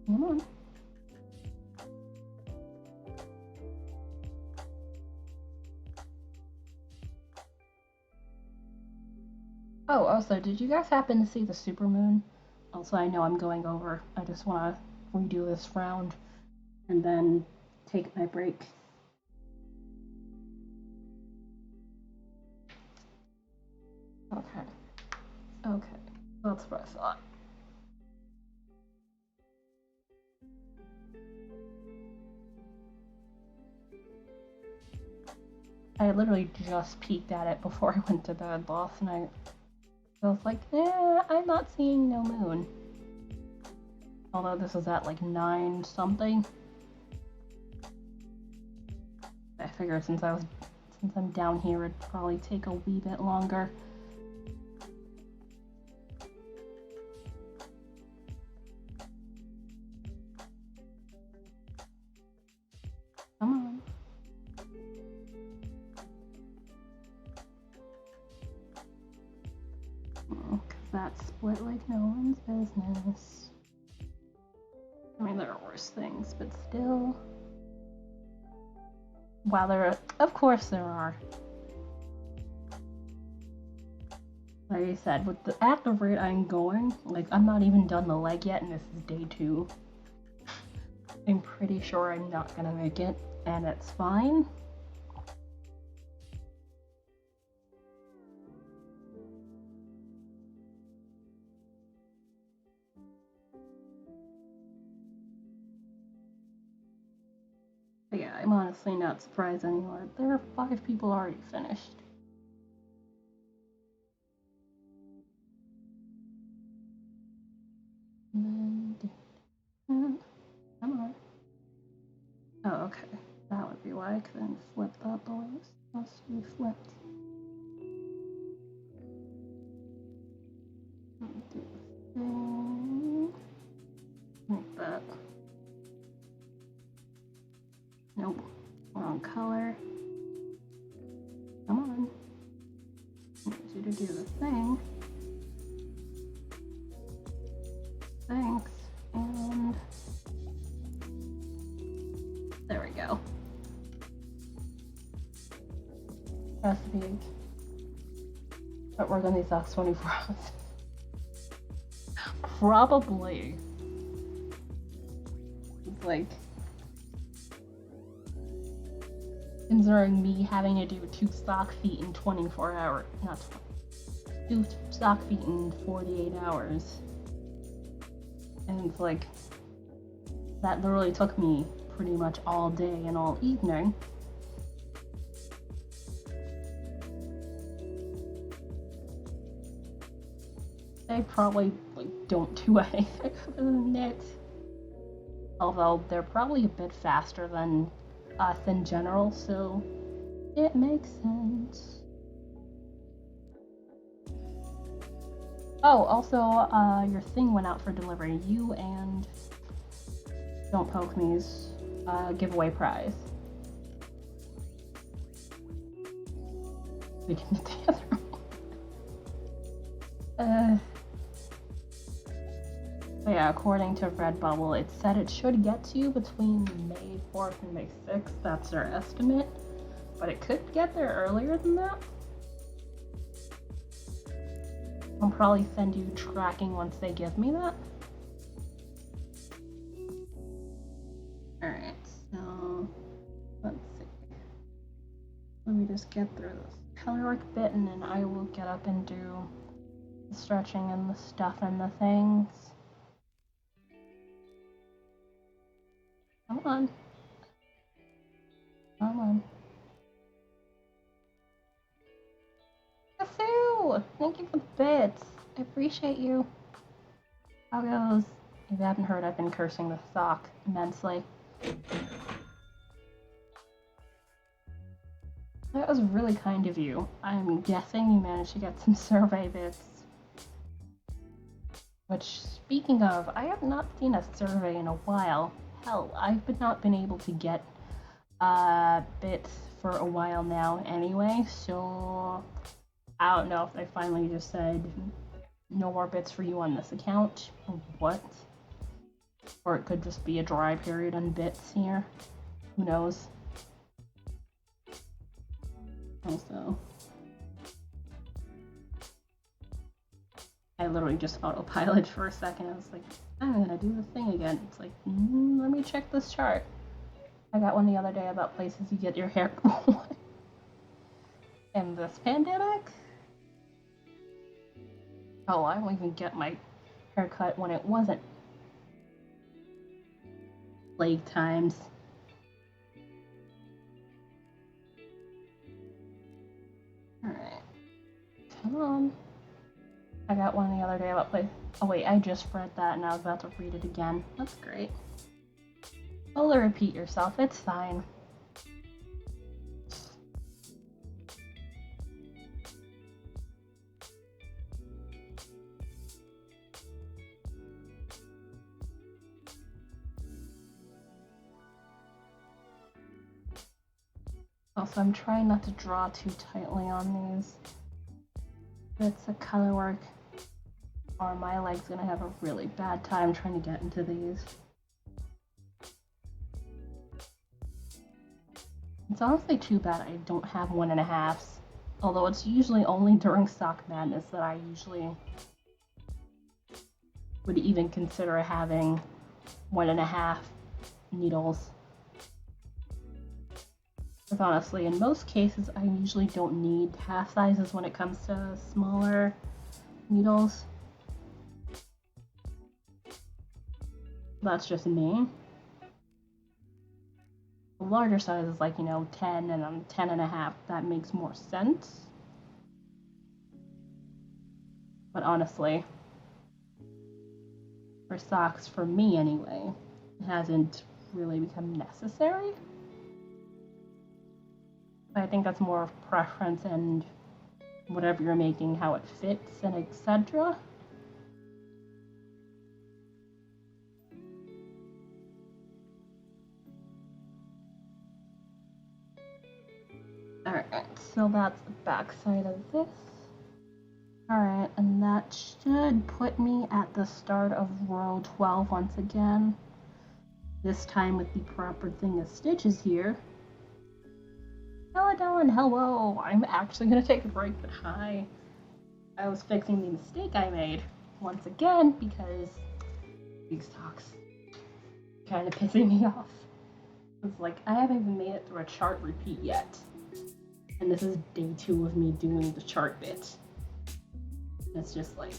Come on. Oh, also, did you guys happen to see the supermoon? Also, I know I'm going over. I just want to redo this round and then take my break. Okay. Okay. That's what I thought. I literally just peeked at it before I went to bed last night. I was like, I'm not seeing no moon. Although this is at like 9 something. I figured since I'm down here, it'd probably take a wee bit longer. Come on. Because that's split like no one's business. I mean, there are worse things, but still. While there are, of course there are. Like I said, at the rate I'm going, like I'm not even done the leg yet, and this is day 2. I'm pretty sure I'm not gonna make it, and it's fine. But yeah, I'm honestly not surprised anymore. There are 5 people already finished. Come on. Oh, okay. That would be why I couldn't flip that the way it's supposed to be flipped. Let me do this thing. Like that. Nope. Wrong color. Come on. I need you to do the thing. Thanks. And there we go. Has to be. But work on these socks 24 hours. Probably. It's like, considering me having to do 2 stock feet in 24 hours, not 20, 2 stock feet in 48 hours. And it's like, that literally took me pretty much all day and all evening. They probably like don't do anything other than knit. Although they're probably a bit faster than us in general, so it makes sense. Oh, also, your thing went out for delivery. You and Don't Poke Me's giveaway prize. We can get the other one. Yeah, according to Redbubble, it said it should get to you between May 4th and May 6th. That's their estimate. But it could get there earlier than that. I'll probably send you tracking once they give me that. Alright, so let's see. Let me just get through this colorwork bit, and then I will get up and do the stretching and the stuff and the things. Come on. Come on. Sue! Thank you for the bits. I appreciate you. How goes? If you haven't heard, I've been cursing the sock immensely. That was really kind of you. I'm guessing you managed to get some survey bits. Which, speaking of, I have not seen a survey in a while. Hell, I've not been able to get bits for a while now anyway, so I don't know if they finally just said no more bits for you on this account, or what. Or it could just be a dry period on bits here. Who knows? Also, I literally just autopiloted for a second. I was like, I'm gonna do the thing again. It's like, let me check this chart. I got one the other day about places you get your hair in this pandemic. Oh, I don't even get my haircut when it wasn't plague times. Alright. Come on. I got one the other day about place. Oh wait, I just read that and I was about to read it again. That's great. Totally repeat yourself, it's fine. Also, I'm trying not to draw too tightly on these bits of color work, or my leg's gonna have a really bad time trying to get into these. It's honestly too bad I don't have 1.5s. Although it's usually only during Sock Madness that I usually would even consider having 1.5 needles. Because honestly, in most cases, I usually don't need half sizes when it comes to smaller needles. That's just me. The larger size is like, 10 and I'm 10.5. That makes more sense. But honestly, for socks, for me anyway, it hasn't really become necessary. I think that's more of preference and whatever you're making, how it fits, and etc. Alright, so that's the back side of this. Alright, and that should put me at the start of row 12 once again. This time with the proper thing of stitches here. Hello, Dylan, hello! I'm actually gonna take a break, but hi. I was fixing the mistake I made once again because these socks kind of pissing me off. It's like I haven't even made it through a chart repeat yet. And this is day 2 of me doing the chart bit. It's just like,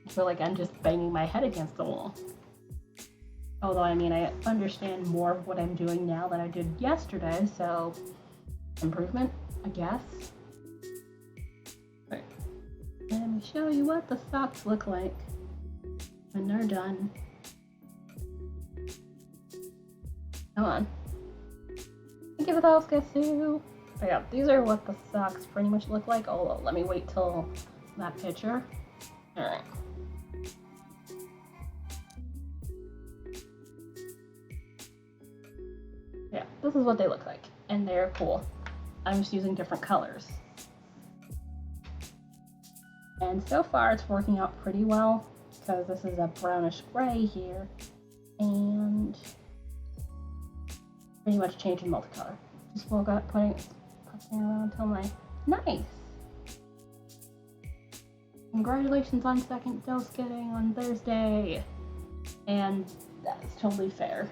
I feel like I'm just banging my head against the wall. Although, I mean, I understand more of what I'm doing now than I did yesterday, so improvement, I guess. Right. Let me show you what the socks look like when they're done. Come on. Thank you for those, Gasu. But yeah, these are what the socks pretty much look like. Although, let me wait till that picture. Alright. Yeah, this is what they look like. And they're cool. I'm just using different colors. And so far it's working out pretty well because this is a brownish gray here and pretty much changing multicolor. Just woke up putting around till my nice. Congratulations on second dose getting on Thursday. And that's totally fair.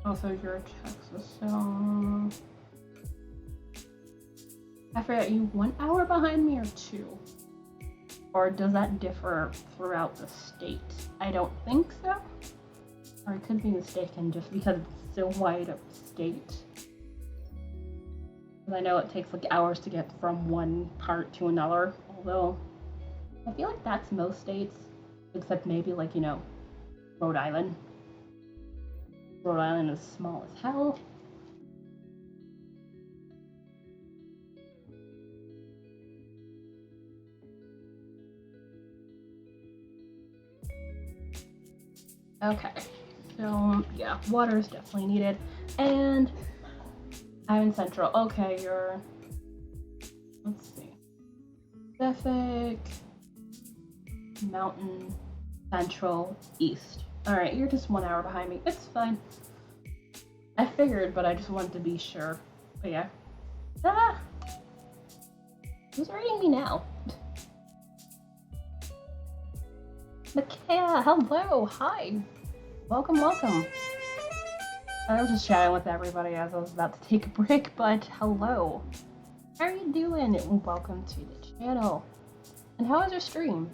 Also, you're a Texas, so I forget, you 1 hour behind me or 2? Or does that differ throughout the state? I don't think so. Or I could be mistaken just because it's so wide of state. Because I know it takes like hours to get from one part to another, although I feel like that's most states, except maybe like, Rhode Island. Rhode Island is small as hell. Okay, so yeah, water is definitely needed. And I'm in Central. Okay, you're, let's see, Pacific, Mountain, Central, East. Alright, you're just 1 hour behind me. It's fine. I figured, but I just wanted to be sure. But yeah. Ah! Who's rating me now? Micaiah, hello, hi. Welcome, welcome. I was just chatting with everybody as I was about to take a break, but hello. How are you doing? And welcome to the channel. And how is your stream?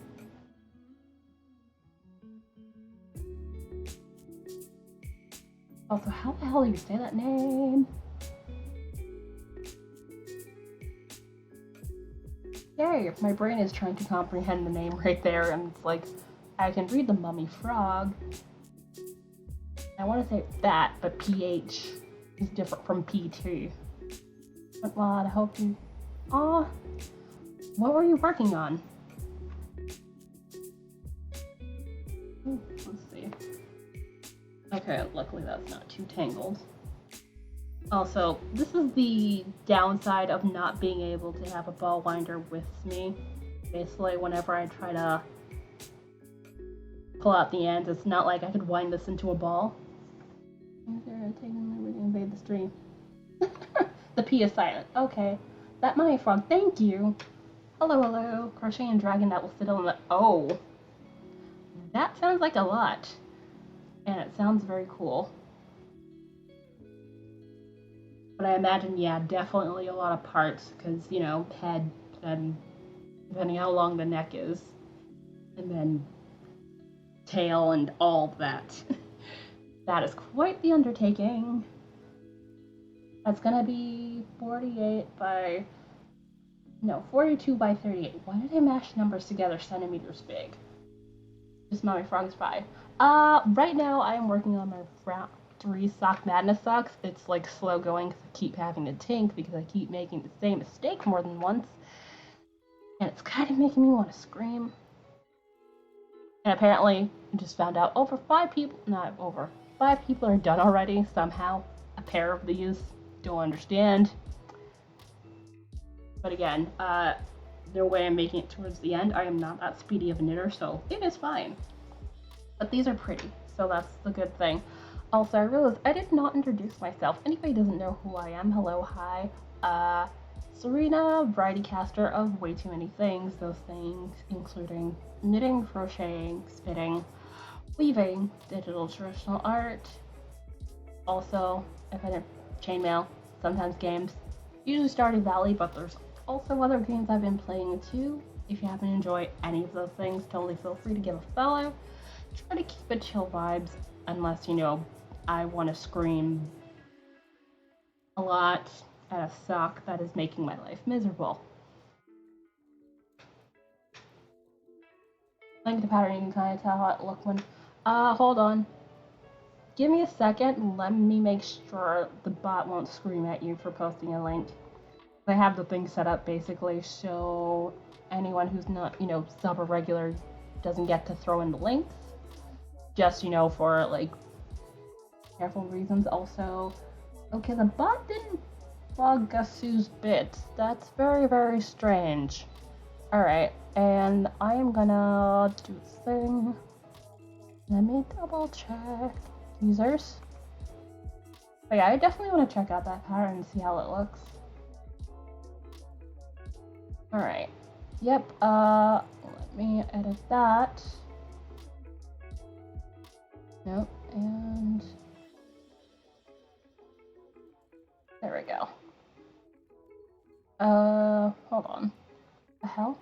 Also, how the hell do you say that name? Yay, my brain is trying to comprehend the name right there, and it's like, I can read the mummy frog. I want to say that, but PH is different from PT. But well, I hope you... Aw, what were you working on? Let's see. Okay, luckily that's not too tangled. Also, this is the downside of not being able to have a ball winder with me. Basically, whenever I try to pull out the ends, it's not like I could wind this into a ball. They're taking liberty to invade the stream. The P is silent. Okay. That Mommy Frog, thank you. Hello, hello. Crocheting dragon that will sit on the. Oh. That sounds like a lot. And it sounds very cool. But I imagine, yeah, definitely a lot of parts because, you know, head and depending how long the neck is, and then tail and all that. That is quite the undertaking. That's gonna be 48 by. No, 42 by 38. Why did I mash numbers together centimeters big? Just Mommy Frog's pie. Right now I am working on my round 3 Sock Madness socks. It's like slow going because I keep having to tink because I keep making the same mistake more than once. And it's kind of making me want to scream. And apparently, I just found out over 5 people, not over, 5 people are done already somehow. A pair of these. Don't understand. But again, no way I'm making it towards the end. I am not that speedy of a knitter, so it is fine. But these are pretty, so that's the good thing. Also, I realized I did not introduce myself. Anybody doesn't know who I am, hello, hi. Serena, variety caster of way too many things. Those things including knitting, crocheting, spinning, weaving, digital traditional art. Also, if I did chainmail, sometimes games. Usually Stardew Valley, but there's also other games I've been playing too. If you happen to enjoy any of those things, totally feel free to give a follow. Try to keep it chill vibes, unless, you know, I want to scream a lot at a sock that is making my life miserable. Like the pattern, you can kind of tell how it looked when. Hold on. Give me a second. Let me make sure the bot won't scream at you for posting a link. I have the thing set up basically so anyone who's not, you know, sub or regular doesn't get to throw in the links. Just, you know, for like careful reasons. Also, okay, the bot didn't log Gasu's bits. That's very, very strange. Alright, and I am gonna do this thing. Let me double check. Users. But yeah, I definitely want to check out that pattern and see how it looks. Alright. Yep, let me edit that. Nope, and there we go. Hold on. The hell?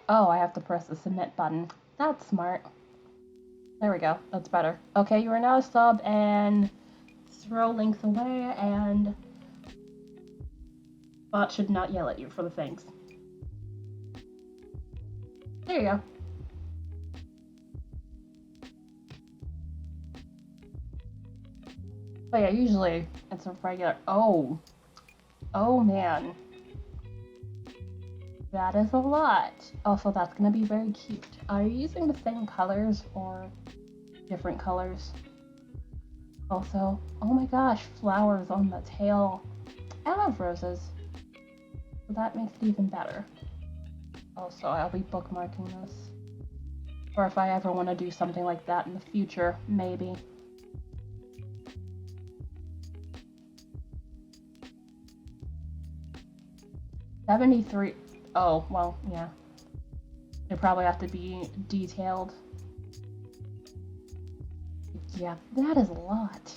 Oh, I have to press the submit button. That's smart. There we go. That's better. Okay, you are now a sub, and throw links away, and bot should not yell at you for the things. There you go. But yeah, usually it's a regular. Oh man. That is a lot. Also, that's gonna be very cute. Are you using the same colors or different colors? Also, oh my gosh, flowers on the tail. I love roses. So that makes it even better. Also, I'll be bookmarking this. Or if I ever want to do something like that in the future, maybe. $73. Oh, well, yeah. They probably have to be detailed. Yeah, that is a lot.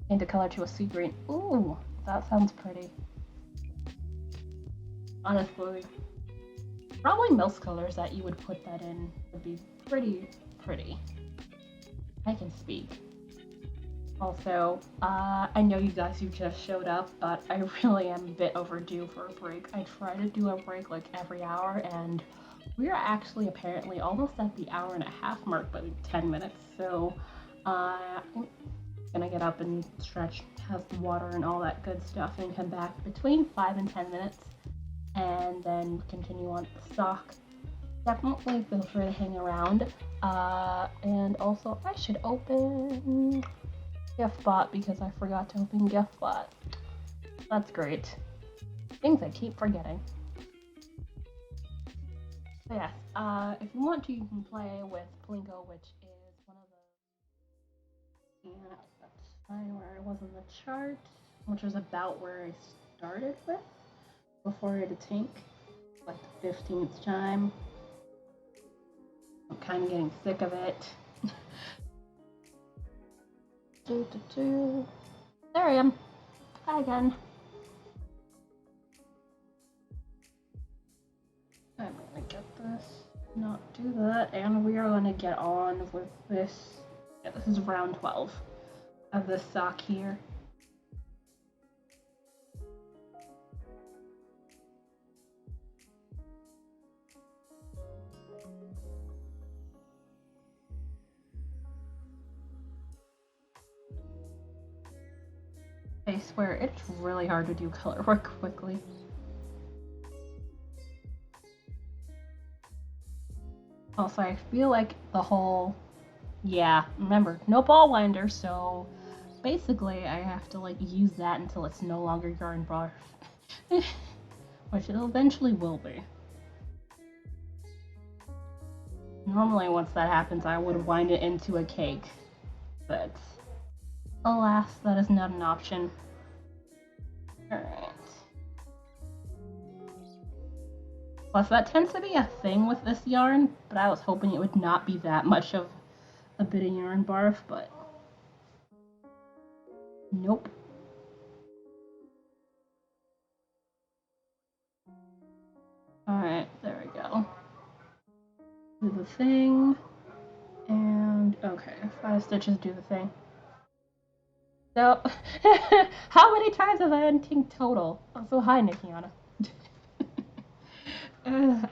Change the color to a sea green. Ooh, that sounds pretty. Honestly, probably most colors that you would put that in would be pretty. I can speak. Also, I know you guys who just showed up, but I really am a bit overdue for a break. I try to do a break like every hour, and we are actually apparently almost at the hour and a half mark, but 10 minutes. So, I'm gonna get up and stretch, have some water and all that good stuff, and come back between 5 and 10 minutes, and then continue on the sock. Definitely feel free to hang around. And also, I should open GiftBot because I forgot to open GiftBot. That's great. Things I keep forgetting. So yes, if you want to, you can play with Plinko, which is one of the. Yeah, Find where I was in the chart, which was about where I started with before I had to tank, like the 15th time. I'm kind of getting sick of it. There I am. Hi again. I'm gonna get this, not do that, and we are gonna get on with this. Yeah, this is round 12 of this sock here. I swear, it's really hard to do color work quickly. Also, I feel like the whole, yeah, remember, no ball winder, so basically I have to like use that until it's no longer yarn bar. Which it eventually will be. Normally once that happens I would wind it into a cake, but alas, that is not an option. Alright. Plus that tends to be a thing with this yarn, but I was hoping it would not be that much of a bit of yarn barf, but nope. Alright, there we go. Do the thing. And okay, 5 stitches do the thing. So, how many times have I untinked total? Also, hi, Nikiana.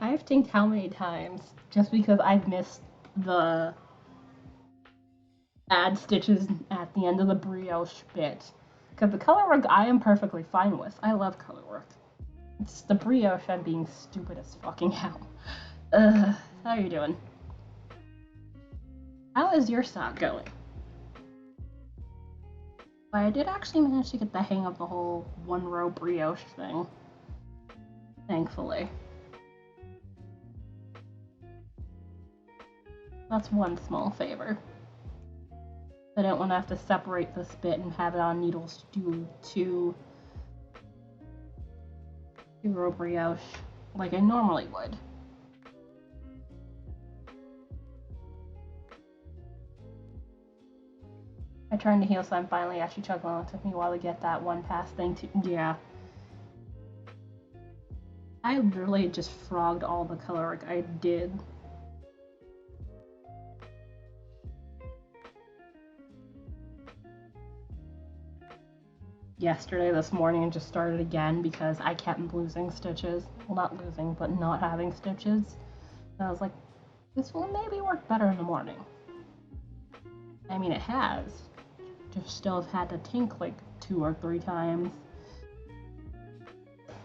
I've tinked how many times just because I've missed the add stitches at the end of the brioche bit. Because the color work I am perfectly fine with. I love color work. It's the brioche I'm being stupid as fucking hell. How are you doing? How is your sock going? But I did actually manage to get the hang of the whole one row brioche thing. Thankfully. That's one small favor. I don't want to have to separate this bit and have it on needles to do two row brioche like I normally would. I tried to heal, so I'm finally actually chugging along. It took me a while to get that one pass thing to. Yeah. I literally just frogged all the color work I did. Yesterday, this morning, and just started again because I kept losing stitches. Well, not losing, but not having stitches. So I was like, this will maybe work better in the morning. I mean, it has. Just still have had to tink like 2 or 3 times.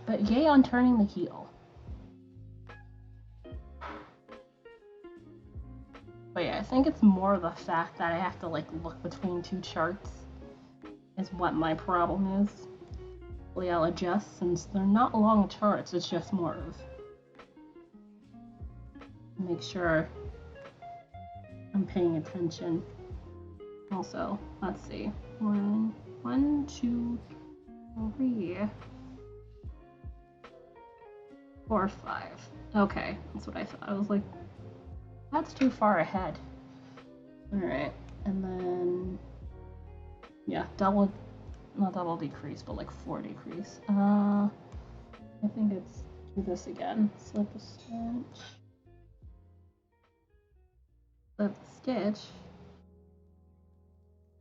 But yay on turning the heel. But yeah, I think it's more the fact that I have to like look between 2 charts is what my problem is. Hopefully I'll adjust since they're not long charts, it's just more of make sure I'm paying attention. Also, let's see. 1, 2, 3, 4, 5. Okay, that's what I thought. I was like, that's too far ahead. Alright, and then yeah, not double decrease, but like 4 decrease. I think it's do this again. Slip a stitch. Slip a stitch.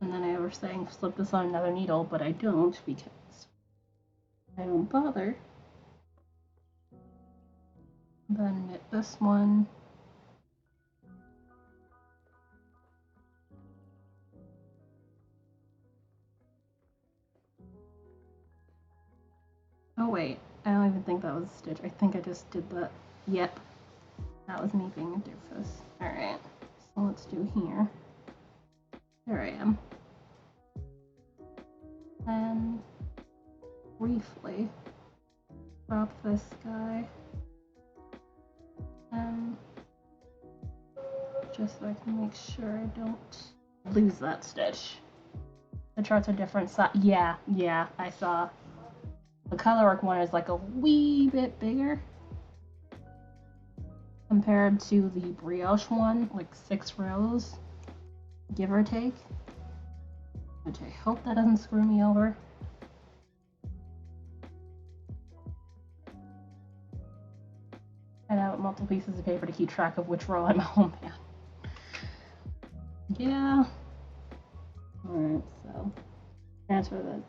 And then I was saying slip this on another needle, but I don't because I don't bother. Then knit this one. Oh wait, I don't even think that was a stitch. I think I just did that. Yep, that was me being a doofus. Alright, so let's do here. There I am. And briefly drop this guy. And just so I can make sure I don't lose that stitch. The charts are different size. Yeah, I saw. The Colorwork one is like a wee bit bigger compared to the brioche one, like 6 rows, give or take. Which I hope that doesn't screw me over. I have multiple pieces of paper to keep track of which row I'm home in. Yeah. Alright, so transfer the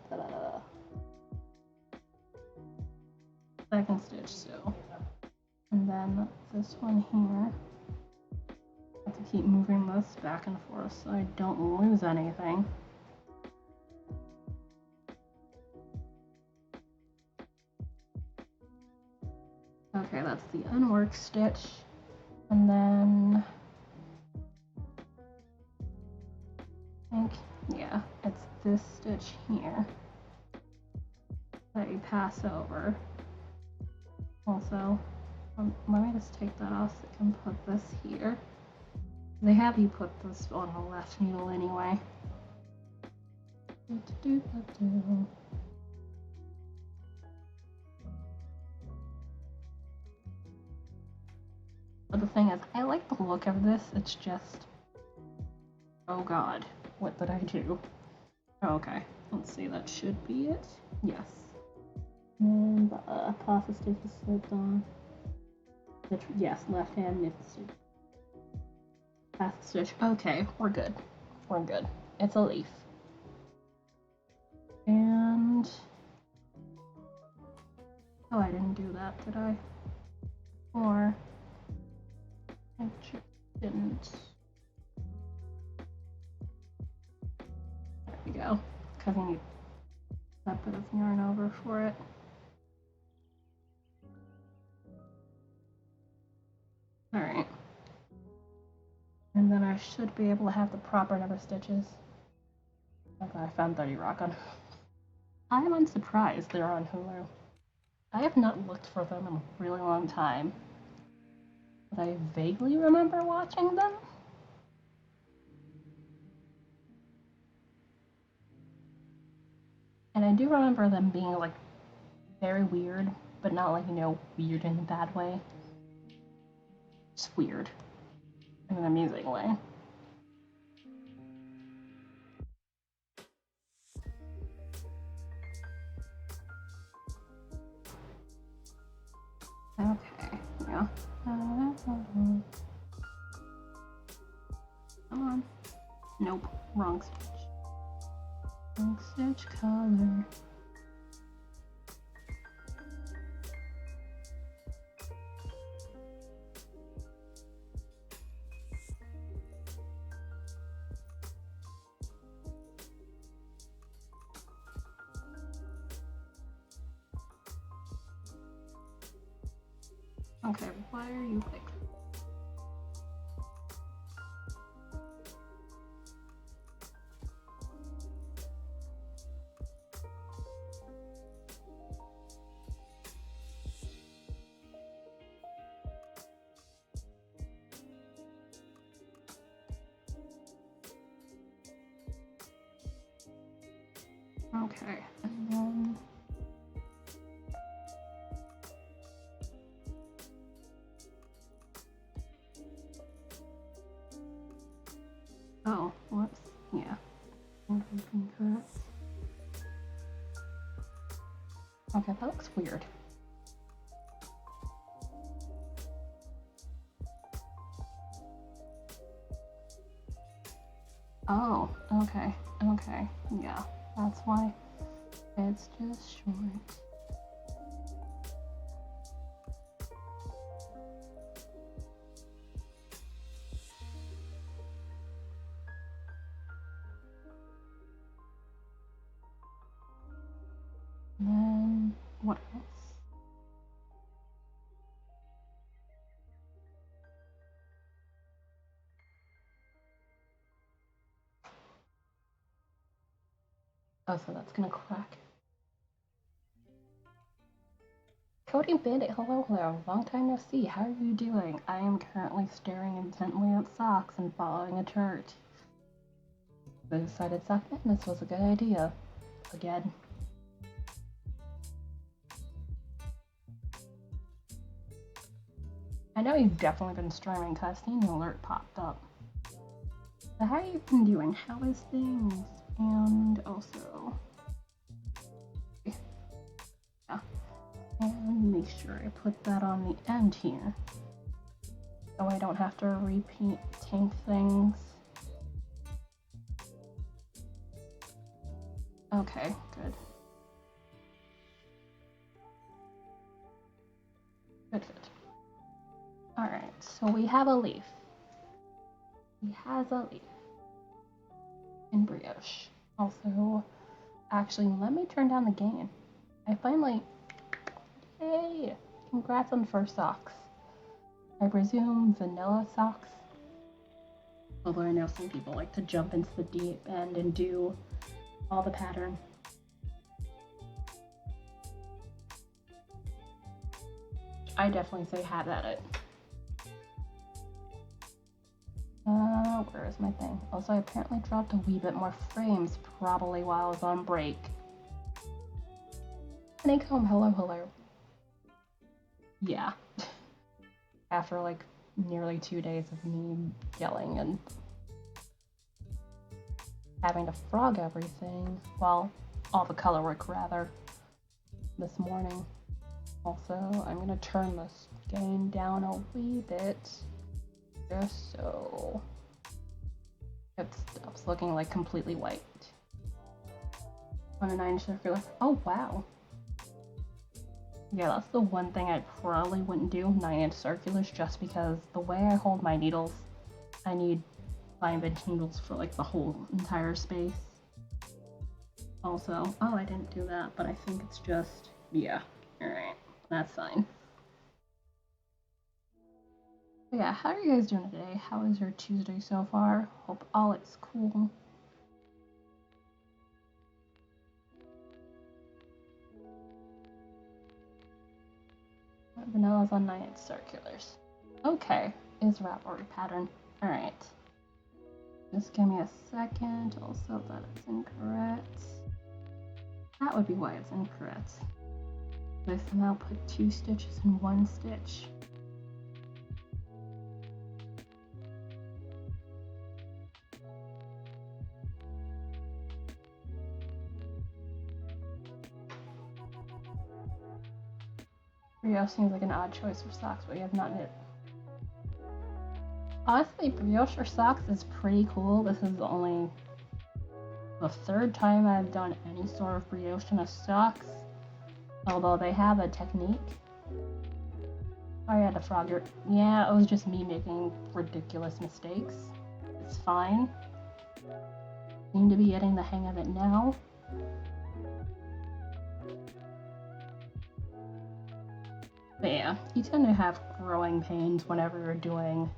second stitch still. And then this one here. I have to keep moving this back and forth so I don't lose anything. Okay, that's the unworked stitch. And then I think, yeah, it's this stitch here that you pass over. Also, let me just take that off so I can put this here. They have you put this on the left needle anyway. But the thing is, I like the look of this. It's just, oh god, what did I do? Oh, okay, let's see, that should be it. Yes. And the pasta stitch is slipped on. Yes, left hand nip stitch. Pasta stitch. Okay, we're good. We're good. It's a leaf. And oh, I didn't do that, did I? Or I didn't. There we go. Because I need that bit of yarn over for it. Alright. And then I should be able to have the proper number of stitches. Okay, I found 30 Rock on. I am unsurprised they're on Hulu. I have not looked for them in a really long time. But I vaguely remember watching them. And I do remember them being like very weird, but not like, you know, weird in a bad way. Just weird. In an amusing way. Okay, yeah. Come on. Nope, wrong stitch. Wrong stitch color. Okay, why are you like... Okay, and then... Oh, whoops. Yeah. Okay, that looks weird. Oh, okay, okay, yeah, that's why it's just short. And then, what else? Oh, so that's gonna crack. Cody Bandit, hello, long time no see. How are you doing? I am currently staring intently at socks and following a chart. I decided Sock Madness was a good idea. Again. I know you've definitely been streaming because I've seen the alert popped up. So how you been doing? How is things? And also... yeah. And make sure I put that on the end here. So I don't have to repeat tank things. Okay, good. Good. Alright, so we have a leaf. He has a leaf. In brioche. Also, actually, let me turn down the gain. I finally... Yay! Congrats on first socks. I presume vanilla socks? Although I know some people like to jump into the deep end and do all the pattern. I definitely say have at it. Where is my thing? Also, I apparently dropped a wee bit more frames, probably while I was on break. Honeycomb, hello. Yeah. After like nearly 2 days of me yelling and having to frog everything, well, all the color work rather, this morning. Also, I'm gonna turn this gain down a wee bit, just so it stops looking like completely white. On a 9 circular. Oh wow. Yeah, that's the one thing I probably wouldn't do, 9-inch circulars, just because the way I hold my needles, I need 5-inch needles for like the whole entire space. Also, oh, I didn't do that, but I think it's just, yeah, alright, that's fine. But yeah, how are you guys doing today? How is your Tuesday so far? Hope all is cool. Vanilla's on 9-inch circulars. Okay, is Ravelry pattern. Alright. Just give me a second. Also, that it's incorrect. That would be why it's incorrect. I somehow put 2 stitches in 1 stitch. Brioche seems like an odd choice for socks, but you have not knit. Honestly, brioche for socks is pretty cool. This is only the 3rd time I've done any sort of brioche in a socks, although they have a technique. I had to frog it. Yeah, it was just me making ridiculous mistakes. It's fine. Seem to be getting the hang of it now. But yeah, you tend to have growing pains whenever you're doing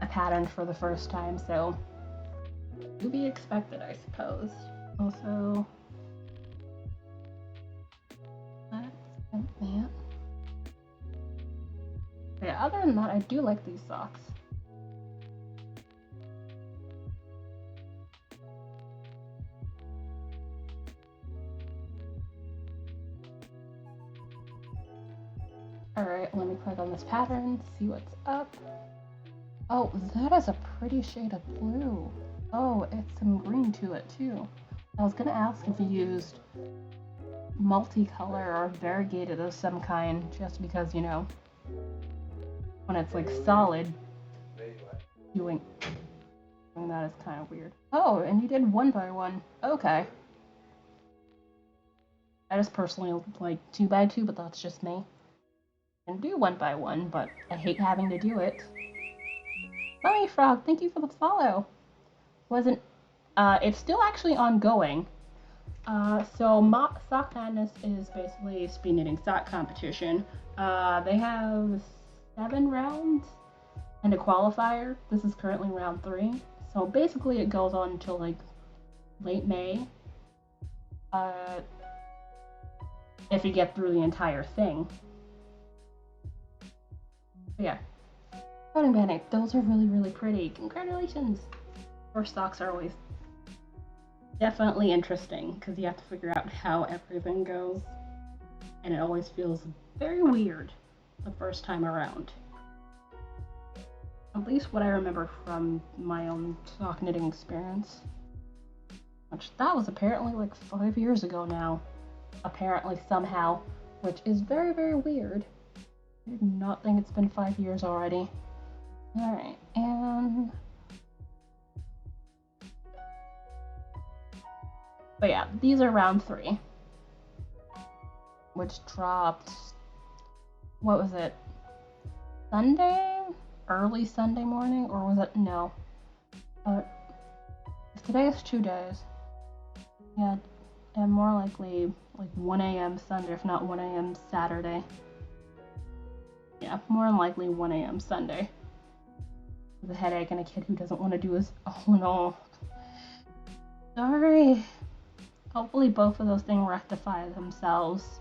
a pattern for the first time, so to be expected, I suppose. Also, that's that. Yeah, other than that, I do like these socks. Alright, let me click on this pattern, see what's up. Oh, that is a pretty shade of blue. Oh, it's some green to it too. I was gonna ask if you used multicolor or variegated of some kind, just because, you know, when it's like solid, doing that is kind of weird. Oh, and you did 1 by 1. Okay. I just personally like 2 by 2, but that's just me. I can do 1 by 1, but I hate having to do it. Mummy Frog, thank you for the follow. It's still actually ongoing. So Sock Madness is basically a speed knitting sock competition. They have 7 rounds and a qualifier. This is currently round 3. So basically it goes on until like late May. If you get through the entire thing. But yeah. Coding Panic, those are really, really pretty. Congratulations! First socks are always definitely interesting because you have to figure out how everything goes, and it always feels very weird the first time around. At least what I remember from my own sock knitting experience. Which that was apparently like 5 years ago now. Apparently, somehow, which is very, very weird. I did not think it's been 5 years already. Alright, and. But yeah, these are round 3. Which dropped. What was it? Sunday? Early Sunday morning? Or was it? No. Today is 2 days. Yeah, and more likely like 1 a.m. Sunday, if not 1 a.m. Saturday. Yeah, more than likely 1 a.m. Sunday. With a headache and a kid who doesn't want to do his. Oh no. Sorry. Hopefully both of those things rectify themselves.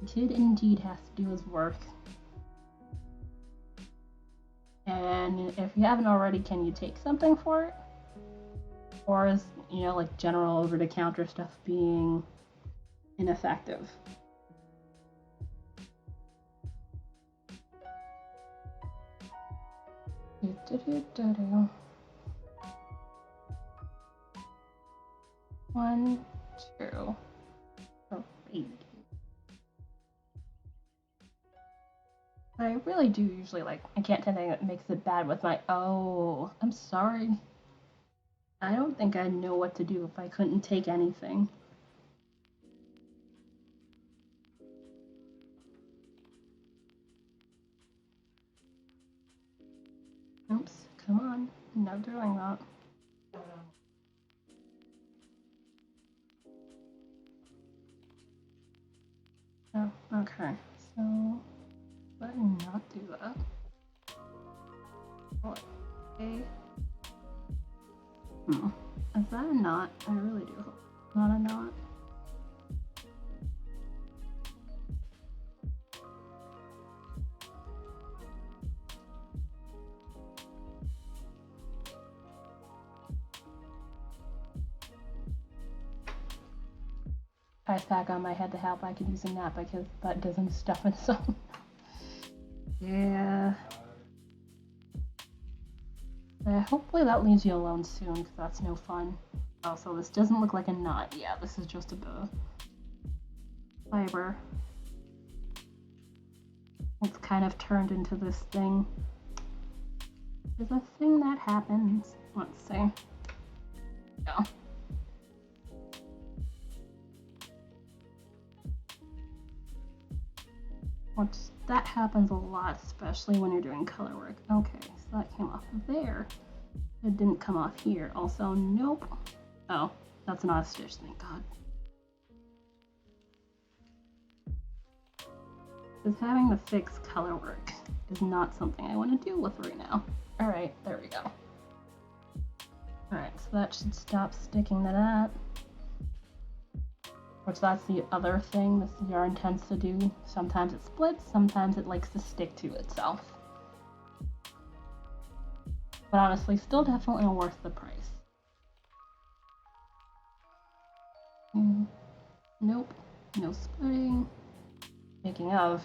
The kid indeed has to do his work. And if you haven't already, can you take something for it? Or is, like general over-the-counter stuff being ineffective? One, two, three. I really do usually I can't tell anything that makes it bad with my. Oh, I'm sorry. I don't think I'd know what to do if I couldn't take anything. Oops, come on. No doing that. Oh, okay. So, let me not do that. Okay. Is that a knot? I really do hope it's not a knot. Ice pack on my head to help. I could use a nap because that doesn't stuff itself. Yeah. Hopefully that leaves you alone soon because that's no fun. Also, this doesn't look like a knot. Yeah, this is just a fiber. It's kind of turned into this thing. There's a thing that happens. Let's see. Yeah. That happens a lot, especially when you're doing color work. Okay, so that came off of there. It didn't come off here. Also, nope. Oh, that's not a stitch, thank God. Because having to fix color work is not something I want to deal with right now. Alright, there we go. Alright, so that should stop sticking to that. Which that's the other thing this yarn tends to do. Sometimes it splits, sometimes it likes to stick to itself. But honestly, still definitely worth the price. Nope, no splitting. Speaking of.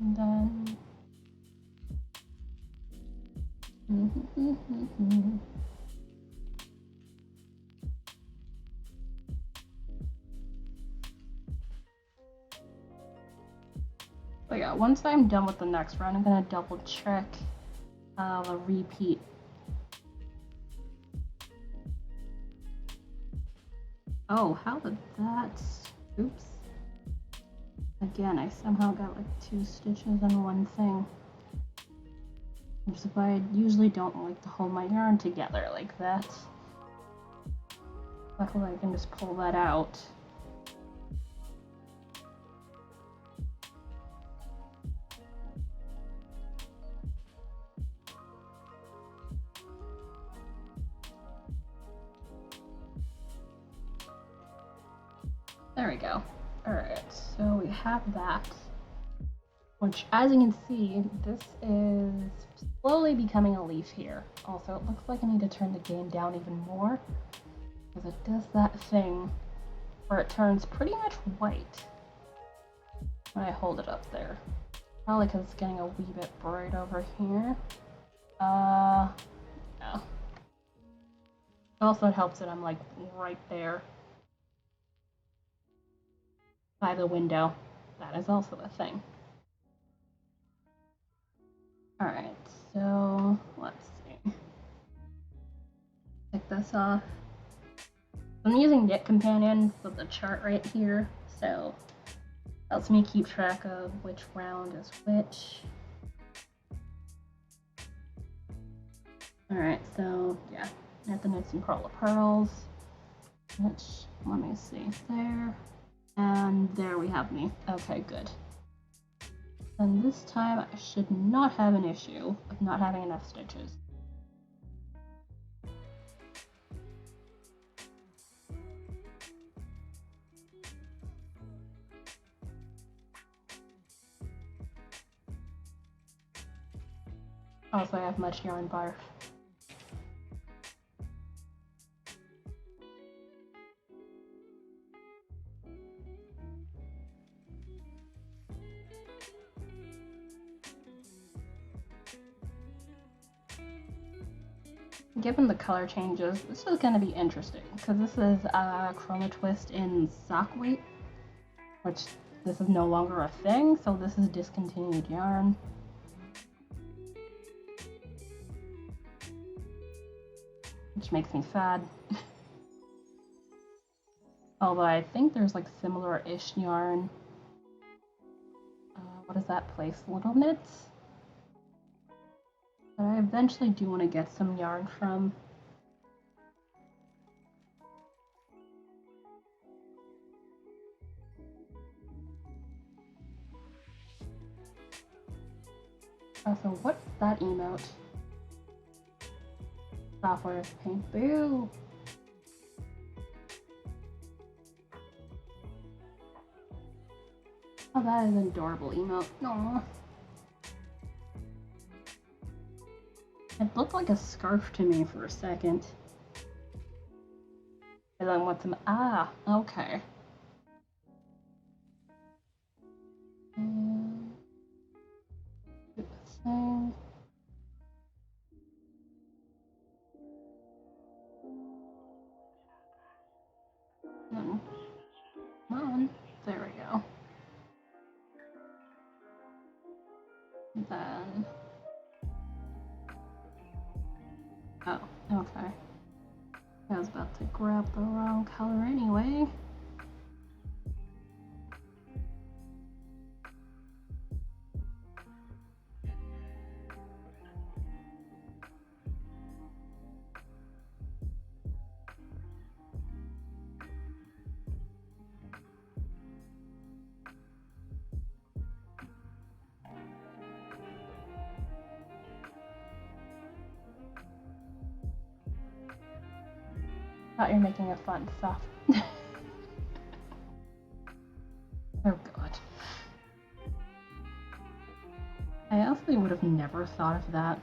And then. But yeah, once I'm done with the next round, I'm gonna double check the repeat. Oh, how did that? Oops. Again, I somehow got like 2 stitches in one thing. Which is why I usually don't like to hold my yarn together like that. Luckily, I can just pull that out. There we go. Alright, so we have that. which, as you can see, this is slowly becoming a leaf here. Also, it looks like I need to turn the game down even more, because it does that thing where it turns pretty much white when I hold it up there. Probably because it's getting a wee bit bright over here. Yeah. Also, it helps that I'm like right there by the window. That is also a thing. Alright, so let's see. Take this off. I'm using Knit Companion with the chart right here, so it helps me keep track of which round is which. Alright, so yeah, I have to knit some pearl of pearls, which, let me see, there, and there we have me. Okay, good. And this time I should not have an issue of not having enough stitches. Also, I have much yarn barf. Given the color changes, this is going to be interesting because this is a Chroma Twist in sock weight, which this is no longer a thing, so this is discontinued yarn. Which makes me sad. Although I think there's like similar-ish yarn. What is that place? Little Knits? That I eventually do want to get some yarn from. Also, what's that emote? Software is paint. Boo! Oh, that is an adorable emote. Aww. It looked like a scarf to me for a second. And then what's some? Ah, okay. Do this thing. Come on. There we go. Then. Oh, okay. I was about to grab the wrong color anyway. Thought you're making a fun stuff. Oh god. I honestly would have never thought of that.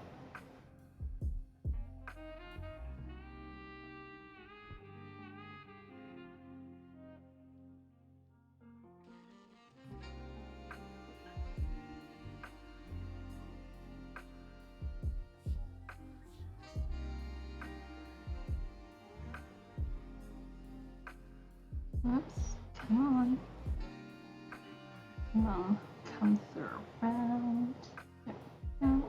Oops, come on. Come on, come through around. There we go.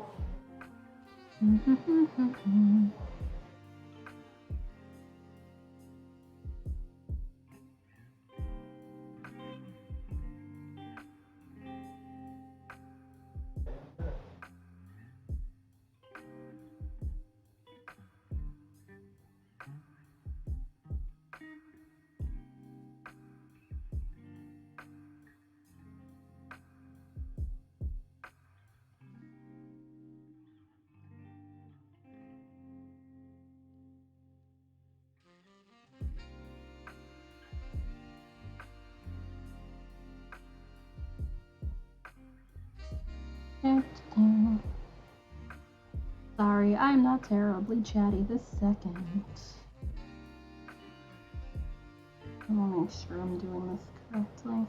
Sorry, I'm not terribly chatty this second. I want to make sure I'm doing this correctly.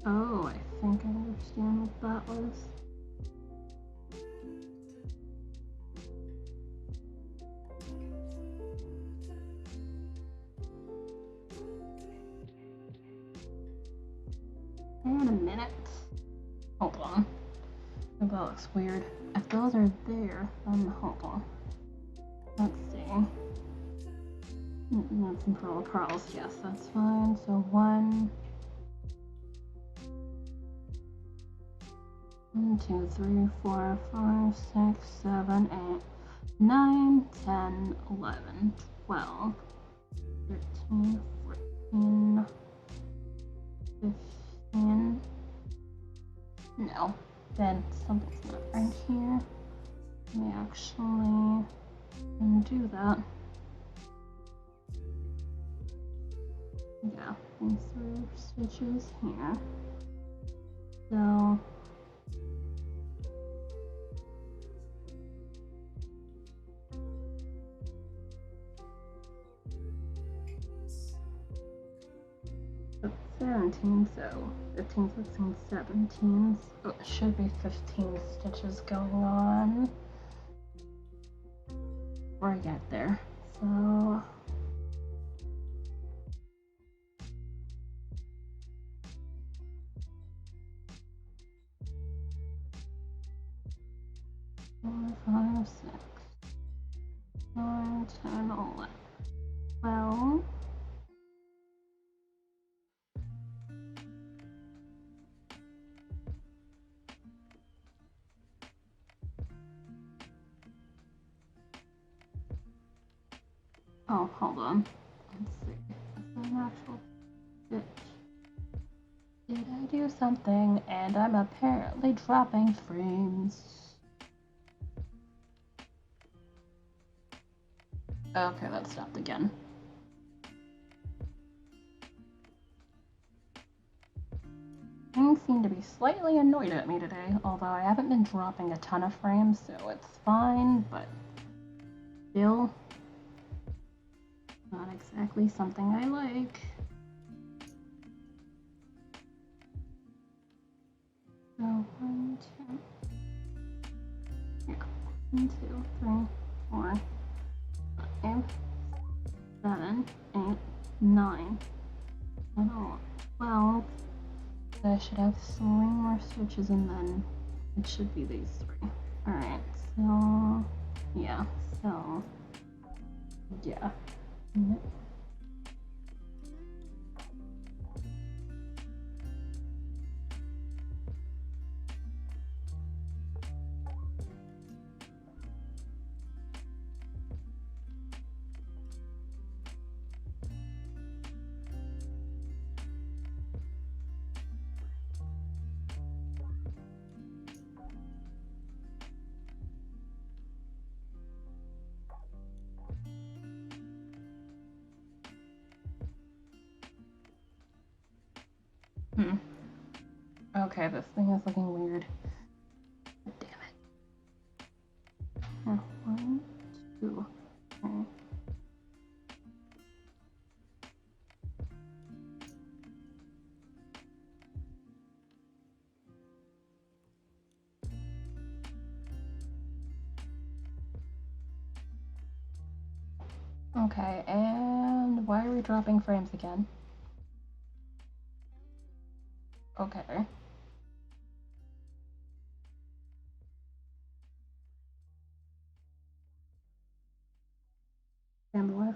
Oh, I think I understand what that was. In a minute. Hold on. That looks weird. If those are there, hold on. Let's see. That's some pearls. Yes, that's fine. So 1, 2, 3, 4, 5, 6, 7, 8, 9, 10, 11, 12, 13, 14, 15. No, then something's not right here. Let me actually undo that. Yeah, these are stitches here. So that's 17, so 15, 16, 17. So it should be 15 stitches going on before I get there. So four, 5, 6, 9, 10, 11, 12. Oh, hold on. Let's see. Is that an actual stitch? Did I do something? And I'm apparently dropping frames. Okay, that stopped again. Things seem to be slightly annoyed at me today, although I haven't been dropping a ton of frames, so it's fine, but still not exactly something I like. So 1, 2, yeah, 1, 2, 3, 4, 5, 7, 8, 9, 10, 12. I should have 3 more stitches and then it should be these 3. Alright, so yeah, so yeah. Okay, this thing is looking weird. Damn it. 1, 2, 3. Okay, and why are we dropping frames again? Okay.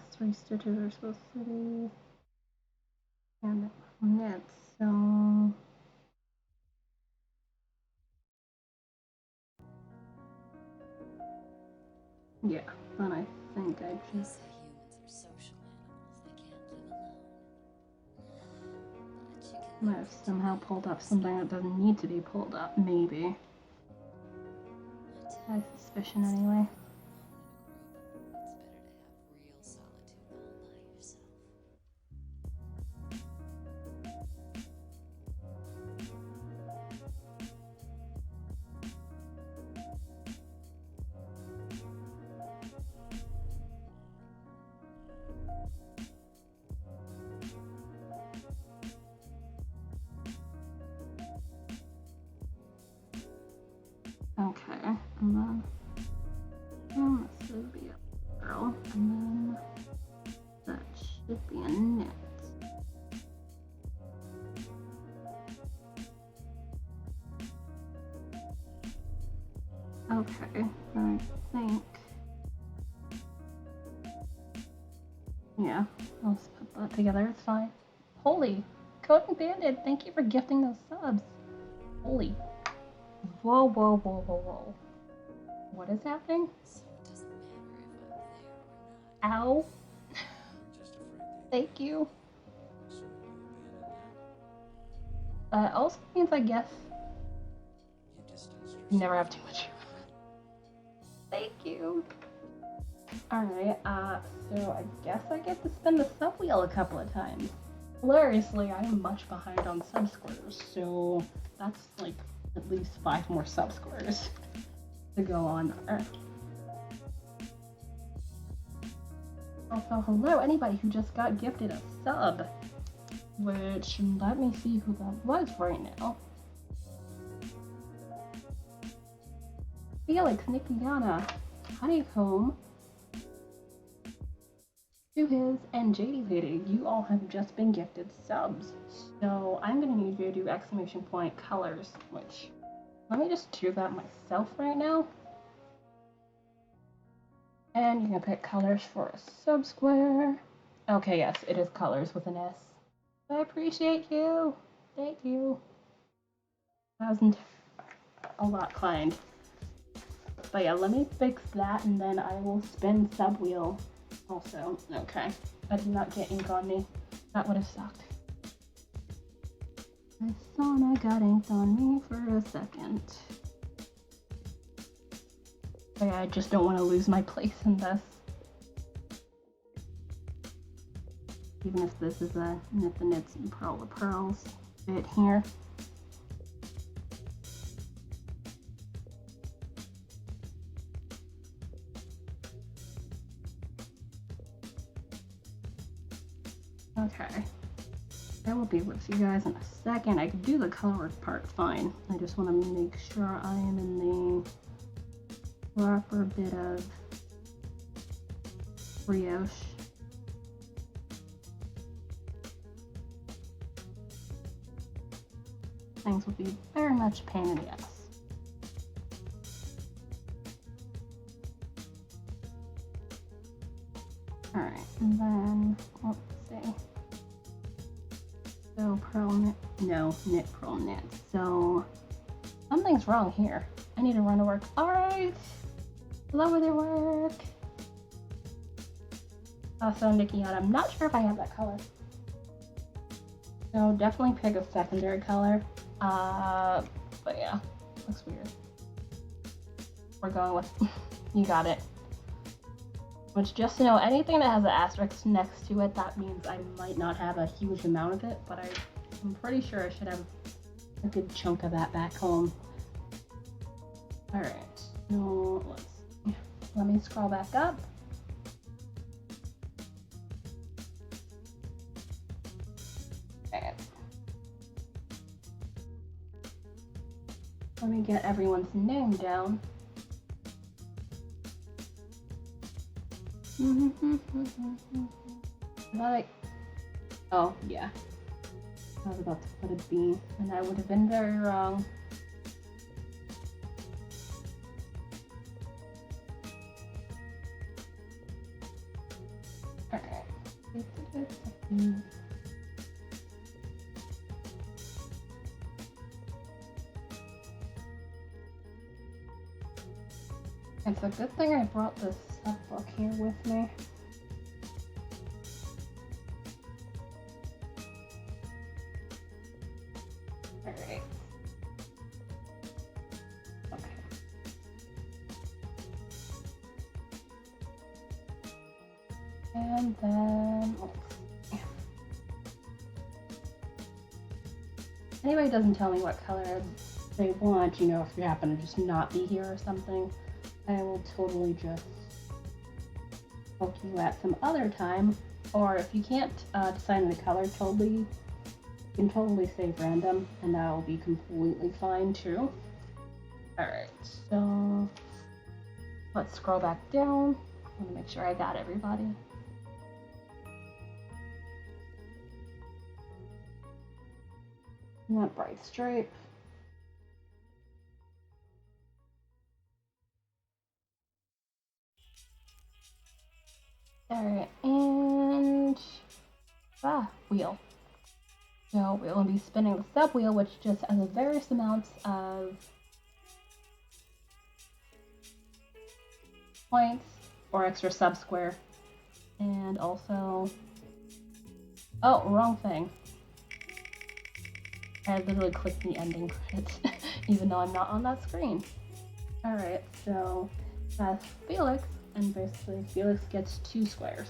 last 3 stitches are supposed to be and knit, so yeah, then I think I just might have somehow pulled up something that doesn't need to be pulled up, maybe. I suspicion anyway. Okay, and then this should be a girl, and then that should be a knit. Okay, I think, yeah, I'll just put that together, it's fine. Holy, Coding Bandit, thank you for gifting those subs. Holy. Whoa, whoa, whoa, whoa, whoa. What is happening? Ow. Thank you. Also means, I guess, you never have too much. Thank you. Alright, so I guess I get to spin the sub wheel a couple of times. Hilariously, I am much behind on sub squares, so that's like at least 5 more sub squares to go on there. Also, hello, anybody who just got gifted a sub, which, let me see who that was right now. Felix, Nikiana, Honeycomb, His, and JD, you all have just been gifted subs. So I'm gonna need you to do exclamation point colors, which, let me just do that myself right now. And you can pick colors for a sub square. Okay, yes, it is colors with an S. I appreciate you. Thank you. 1,000. A lot kind. But yeah, let me fix that and then I will spin sub wheel also. Okay. I did not get ink on me. That would have sucked. I thought I got ink on me for a second. But yeah, I just don't want to lose my place in this. Even if this is a knit the knits and purl the pearls bit here. Okay, I will be with you guys in a second. I can do the color part fine. I just want to make sure I am in the proper bit of brioche. Things will be very much a pain in the ass. Alright, and then, let's see. So, pearl knit, no, knit, pearl knit. So, something's wrong here. I need to run to work. Alright! Hello with your work! Also, Nikki, I'm not sure if I have that color. So, definitely pick a secondary color. But yeah, looks weird. We're going with, you got it. Which, just to know, anything that has an asterisk next to it, that means I might not have a huge amount of it, but I'm pretty sure I should have a good chunk of that back home. Alright, so let me scroll back up. Okay. Let me get everyone's name down. Like, oh yeah, I was about to put a B, and I would have been very wrong. Alright, It's a good thing I brought this sub book here with me. Alright. Okay. And then, let's see. If anybody doesn't tell me what color they want, you know, if you happen to just not be here or something, I will totally just poke you at some other time. Or if you can't decide on the color, you can totally save random, and that will be completely fine too. Alright, so let's scroll back down. I want to make sure I got everybody. Not bright stripe. Alright, and wheel. So we will be spinning the sub wheel, which just has various amounts of points or extra sub square. And also, oh, wrong thing. I literally clicked the ending credits, even though I'm not on that screen. Alright, so that's Felix, and basically Felix gets 2 squares.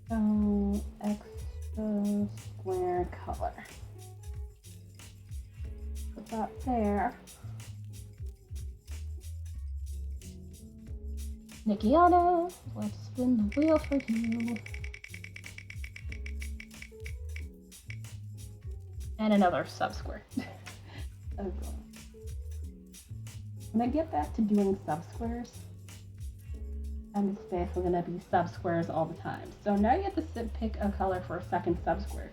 So, extra square color. Put that there. Nikiana, let's spin the wheel for you. And another sub square. Oh god. When I get back to doing sub squares, I'm just basically gonna be sub squares all the time. So now you have to pick a color for a second sub square.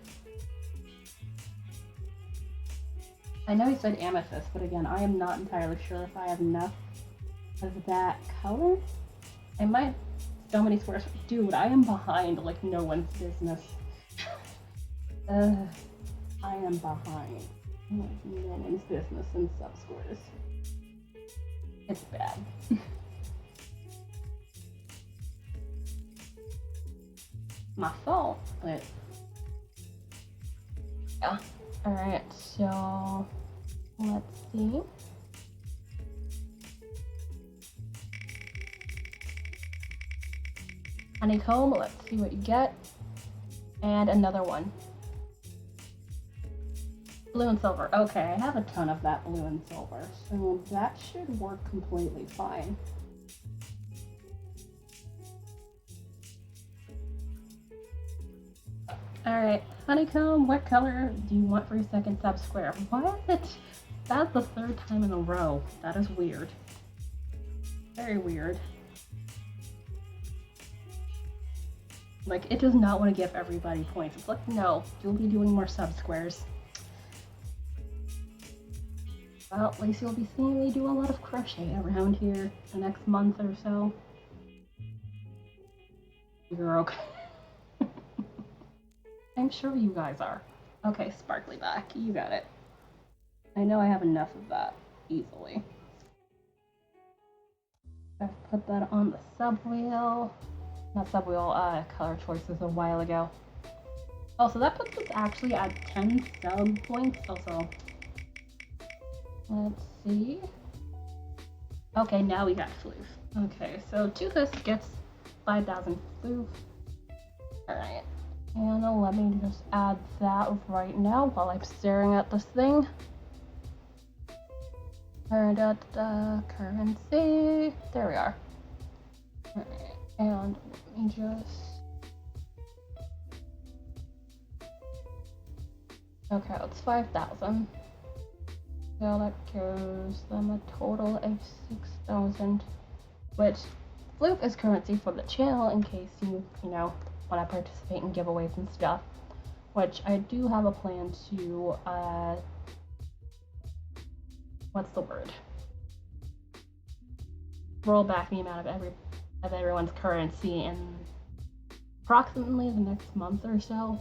I know you said amethyst, but again, I am not entirely sure if I have enough of that color. I might, so many squares. Dude, I am behind like no one's business. I am behind like no one's business in sub squares. It's bad. My fault, but yeah. Alright, so let's see. Honeycomb, let's see what you get. And another one. Blue and silver. Okay, I have a ton of that blue and silver, so that should work completely fine. Alright, honeycomb, what color do you want for your second sub square? Why is it? That's the 3rd time in a row. That is weird. Very weird. Like, it does not want to give everybody points. It's like, no, you'll be doing more sub squares. Well, at least you'll be seeing me do a lot of crochet around here the next month or so. You're okay. I'm sure you guys are. Okay, sparkly back, you got it. I know I have enough of that, easily. I've put that on the sub wheel. Not sub wheel, color choices a while ago. Also, that puts us actually at 10 sub points also. Let's see. Okay, now we got floof. Okay, so Toothus gets 5,000 floof. Alright. And let me just add that right now while I'm staring at this thing. Currency. There we are. Alright, and let me just. Okay, it's 5,000. So that gives them a total of 6,000, which floof is currency for the channel in case you know, want to participate in giveaways and stuff, which I do have a plan to, what's the word? Roll back the amount of everyone's currency and approximately the next month or so,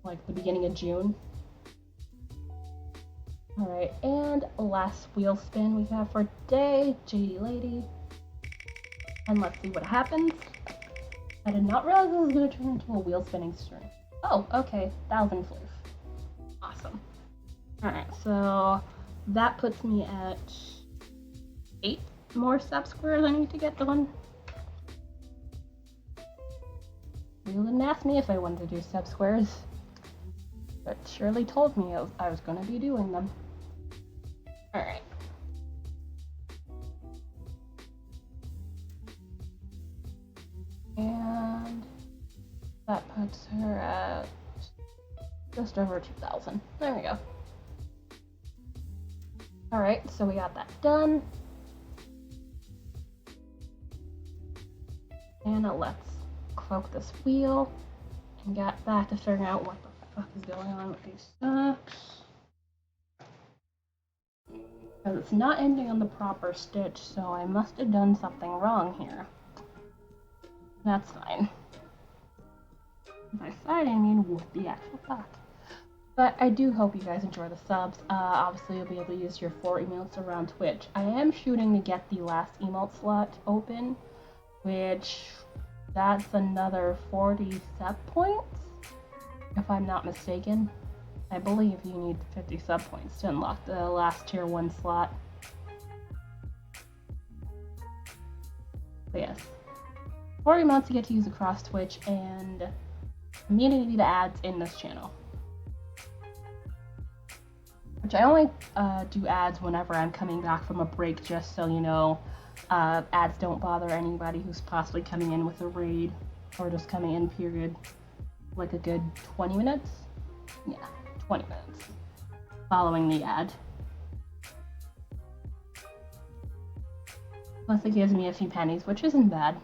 like the beginning of June. Alright, and last wheel spin we have for today, JD Lady. And let's see what happens. I did not realize it was going to turn into a wheel spinning stream. Oh, okay, 1,000 fleef. Awesome. Alright, so that puts me at 8 more sub squares I need to get done. You didn't ask me if I wanted to do sub squares, but Shirley told me I was going to be doing them. Alright. And that puts her at just over 2,000. There we go. Alright, so we got that done. And now let's cloak this wheel and get back to figuring out what the fuck is going on with these socks. Because it's not ending on the proper stitch, so I must have done something wrong here. That's fine. By side, I mean what the actual fuck. But I do hope you guys enjoy the subs. Obviously, you'll be able to use your 4 emotes around Twitch. I am shooting to get the last emote slot open, which that's another 40 sub points, if I'm not mistaken. I believe you need 50 sub points to unlock the last tier 1 slot. But yes, 40 months to get to use across Twitch and immunity to ads in this channel. Which I only do ads whenever I'm coming back from a break, just so you know. Ads don't bother anybody who's possibly coming in with a raid or just coming in, period. Like a good 20 minutes? Yeah, 20 minutes following the ad. Plus it gives me a few pennies, which isn't bad.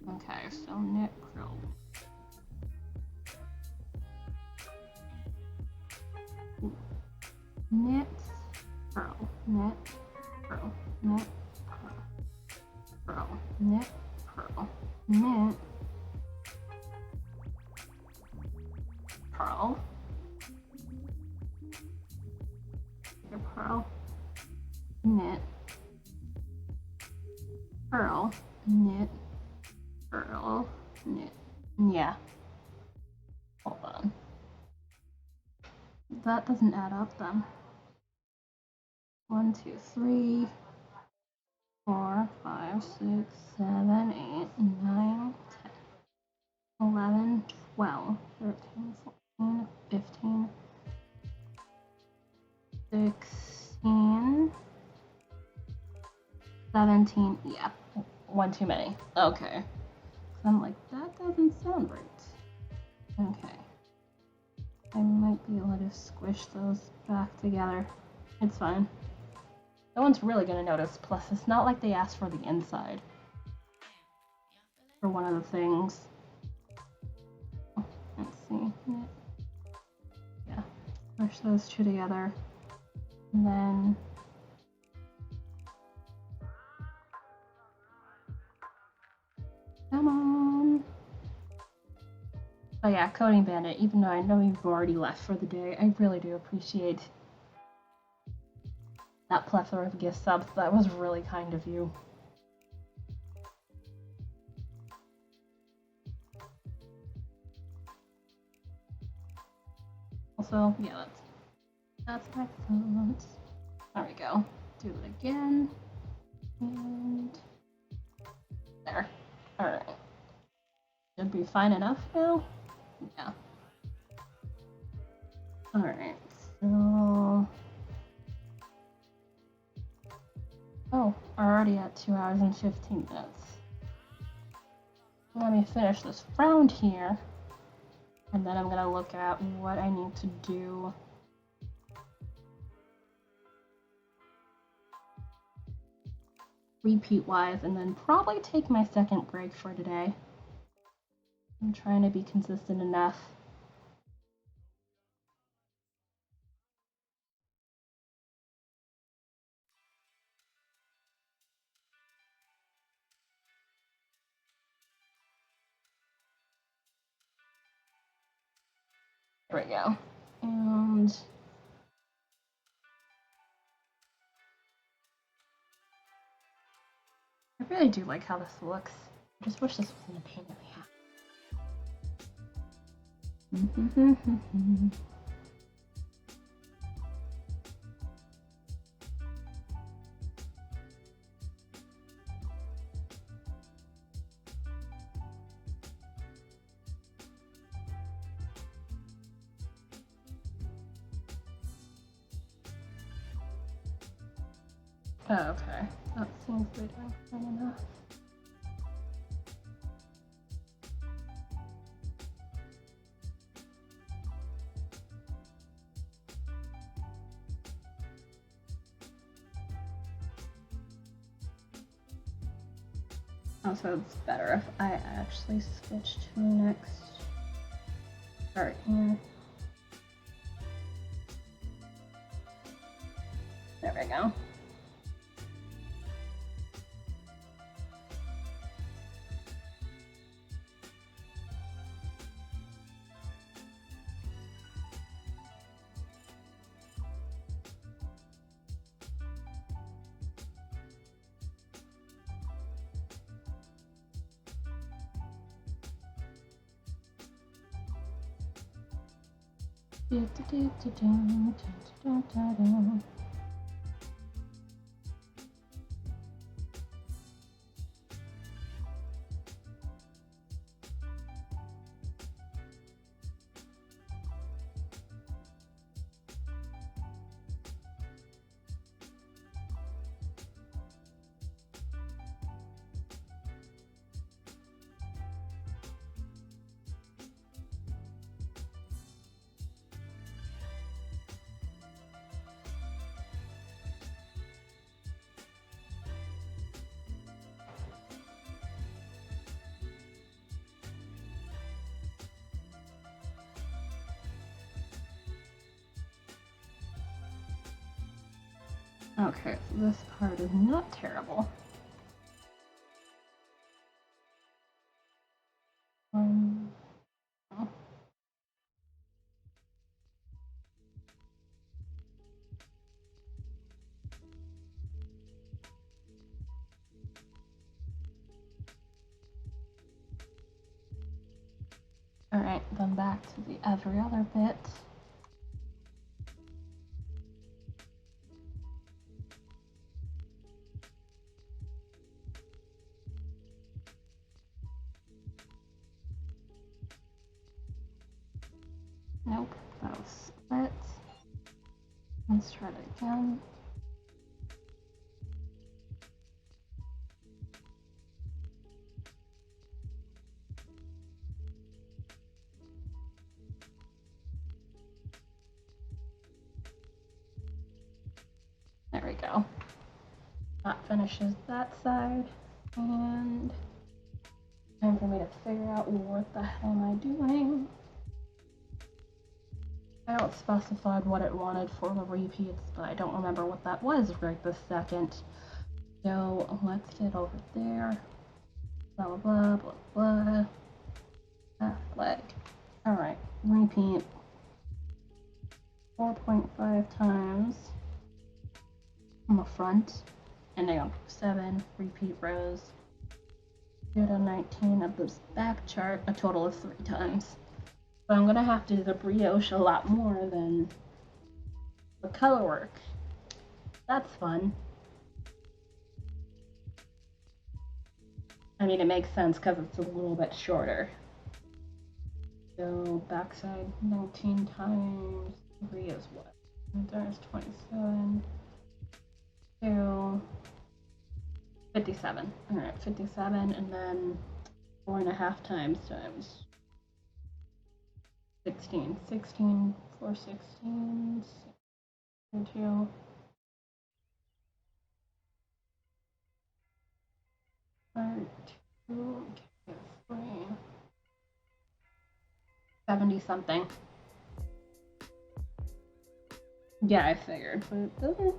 Okay, so knit krill. Knit, purl, knit, purl, knit, purl, knit, purl, knit, purl, purl, knit, purl, knit, purl, knit. Yeah. Hold on. That doesn't add up then. 1, 2, 3, 4, 5, 6, 7, 8, 9, 10, 11, 12, 13, 14, 15, 16, 17. Yeah, one too many. Okay. So I'm like, that doesn't sound right. Okay. I might be able to squish those back together. It's fine. No one's really gonna notice, plus it's not like they asked for the inside. For one of the things. Let's see. Yeah. Squish those two together. And then come on. Oh yeah, Coding Bandit, even though I know you've already left for the day, I really do appreciate that plethora of gift subs. That was really kind of you. Also, yeah, that's excellent. There we go. Do it again. And there. Alright. Should be fine enough now? Yeah. Alright, so... Oh, we're already at 2 hours and 15 minutes. Let me finish this round here. And then I'm gonna look at what I need to do. Repeat-wise, and then probably take my second break for today. I'm trying to be consistent enough. There we go. And I really do like how this looks. I just wish this wasn't a pain in the ass. Oh, okay. That seems to be doing fine enough. Also, it's better if I actually switch to next. Start here. There we go. Okay, so this part is not terrible. Oh. Alright, then back to the every other bit. Nope, that was split. Let's try it again. There we go. That finishes that side, and time for me to figure out what the hell am I doing. I don't specify what it wanted for the repeats, but I don't remember what that was right this second. So let's get over there. Blah blah blah blah blah. Flag. Alright, repeat 4.5 times on the front, and I got 7 repeat rows. 2 to 19 of this back chart, a total of 3 times. But I'm gonna have to do the brioche a lot more than the colorwork. That's fun. I mean, it makes sense because it's a little bit shorter. So backside 19 times 3 is what? And there's 27. 2. 57. Alright, 57, and then 4.5 times 16. 16, 4 16s, 2. 2, 3. 70 something. Yeah, I figured, but it doesn't.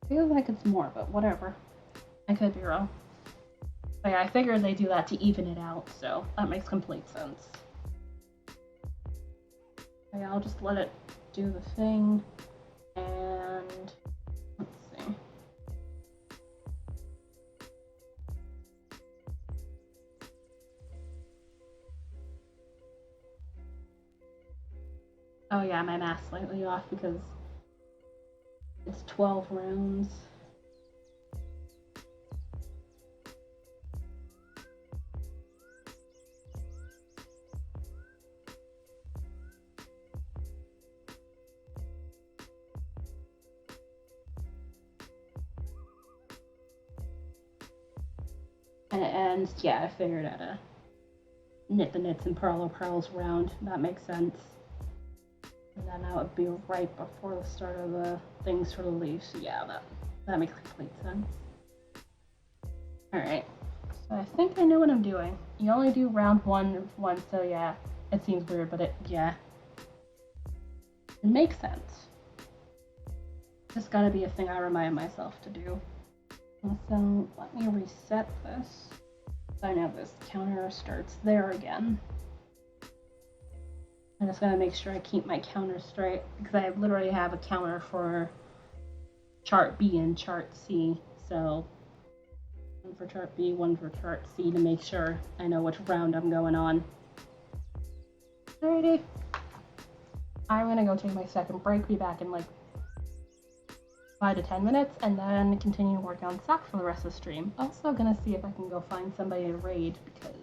Feels like it's more, but whatever. I could be wrong. But yeah, I figured they do that to even it out, so that makes complete sense. Okay, I'll just let it do the thing, and let's see. Oh yeah, my math's slightly off because it's 12 rounds. And it ends, yeah, I figured out to knit the knits and purl pearls round. That makes sense. And then that would be right before the start of the things for the leaves. So yeah, that makes complete sense. Alright, so I think I know what I'm doing. You only do round one once, so yeah, it seems weird, but it makes sense. Just gotta be a thing I remind myself to do. So let me reset this. So I know this counter starts there again. I'm just gonna make sure I keep my counter straight because I literally have a counter for chart B and chart C. So one for chart B, one for chart C to make sure I know which round I'm going on. Alrighty. I'm gonna go take my second break, be back in like 5 to 10 minutes, and then continue working on sock for the rest of the stream. Also gonna see if I can go find somebody to raid because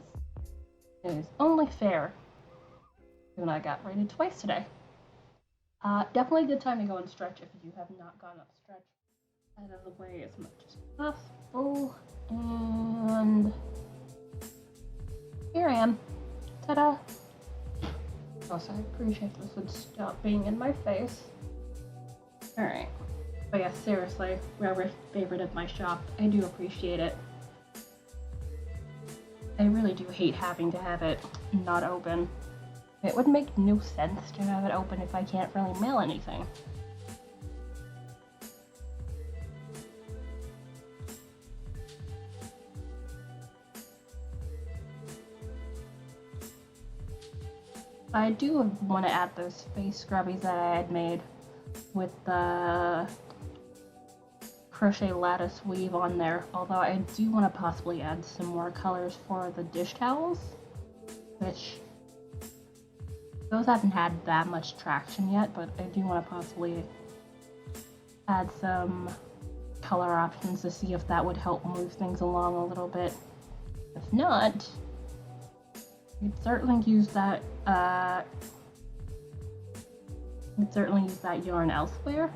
it is only fair. And I got raided twice today. Definitely a good time to go and stretch if you have not gone up stretch. Out of the way as much as possible. And here I am. Ta-da! Also, I appreciate this would stop being in my face. Alright. But yeah, seriously, whoever favorited my shop, I do appreciate it. I really do hate having to have it not open. It would make no sense to have it open if I can't really mail anything. I do want to add those face scrubbies that I had made with the crochet lattice weave on there, although I do want to possibly add some more colors for the dish towels, which those haven't had that much traction yet, but I do want to possibly add some color options to see if that would help move things along a little bit. If not, you'd certainly use that yarn elsewhere.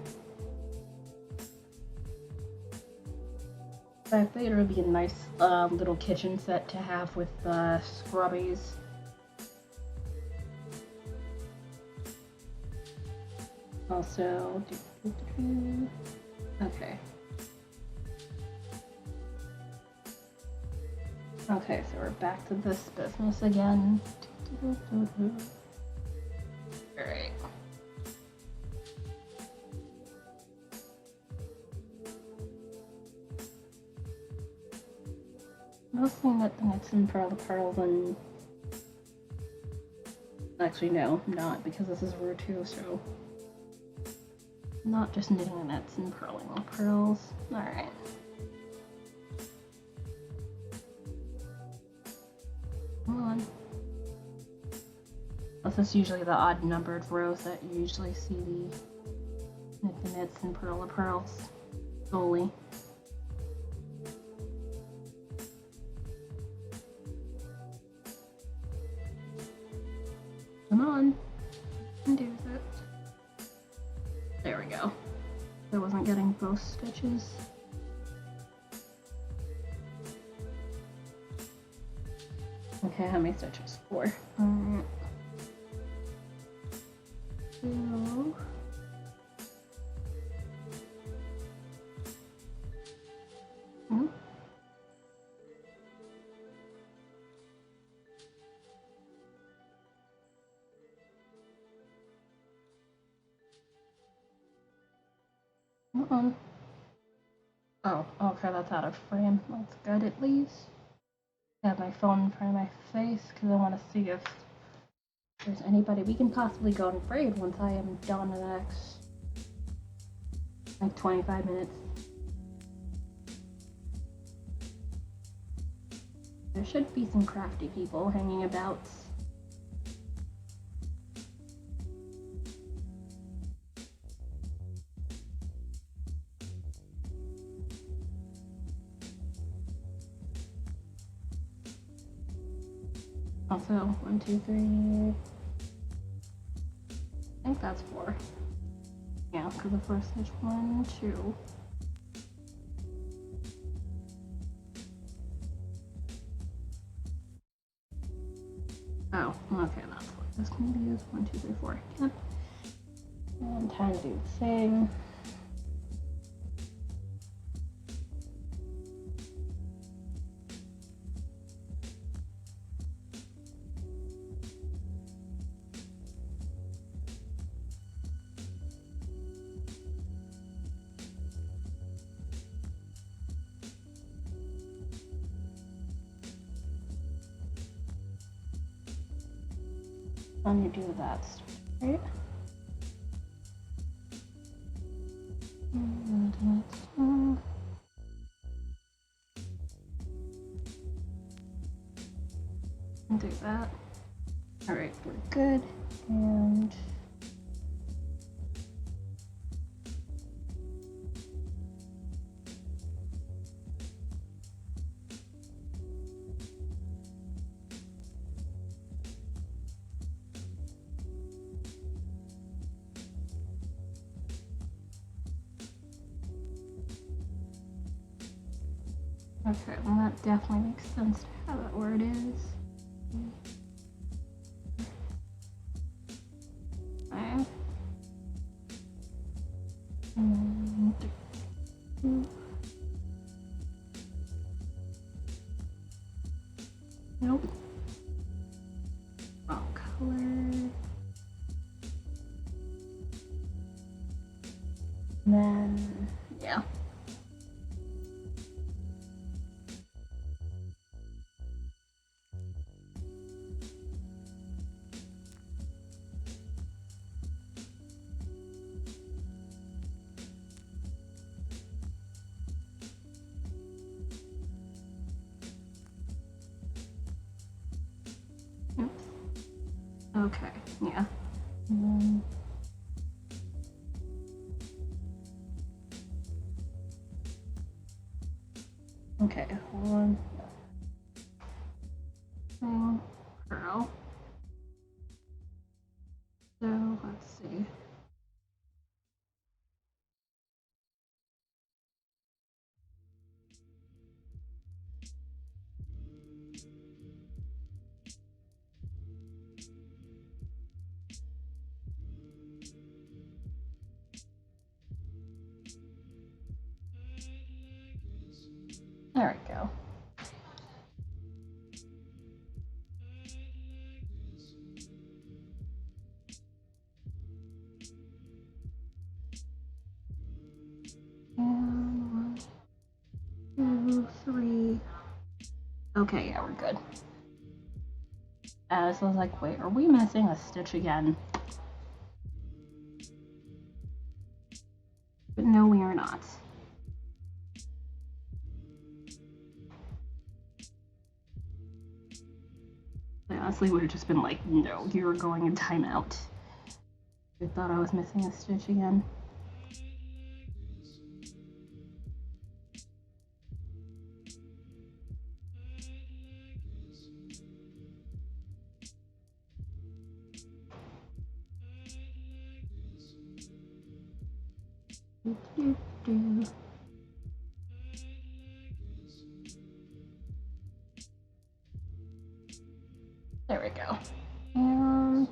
I figured it would be a nice little kitchen set to have with the scrubbies. Also, okay. Okay, so we're back to this business again. Alright. Mostly knit the knits and purl the pearls and... Actually, no, not, because this is row 2, so... Not just knitting the knits and purling the pearls. Alright. Come on. This is usually the odd numbered rows that you usually see the knit the knits and purl the pearls solely. Come on. You can do it. There we go. I wasn't getting both stitches. Okay, how many stitches? 4. Alright. 2. Oh, okay, that's out of frame. That's good at least. have my phone in front of my face because I want to see if there's anybody we can possibly go and braid once I am done in the next like 25 minutes. There should be some crafty people hanging about. Also, 1, 2, 3. I think that's 4. Yeah, because the first is 1, 2. Oh, okay, that's what this can be is 1, 2, 3, 4. Yep. And time to do the same. When you do that, right? And do that. All right, we're good. And okay, well that definitely makes sense to have it where it is. Okay. And 2. Nope. Wrong color. And then, yeah. Oops. Okay, yeah. And then, okay, hold on. Curl. So let's see. There we go. And 1, 2, 3. Okay, yeah, we're good. So I was like, wait, are we missing a stitch again? But no, we are not. I honestly would have just been like, no, you're going in timeout. I thought I was missing a stitch again. There we go. And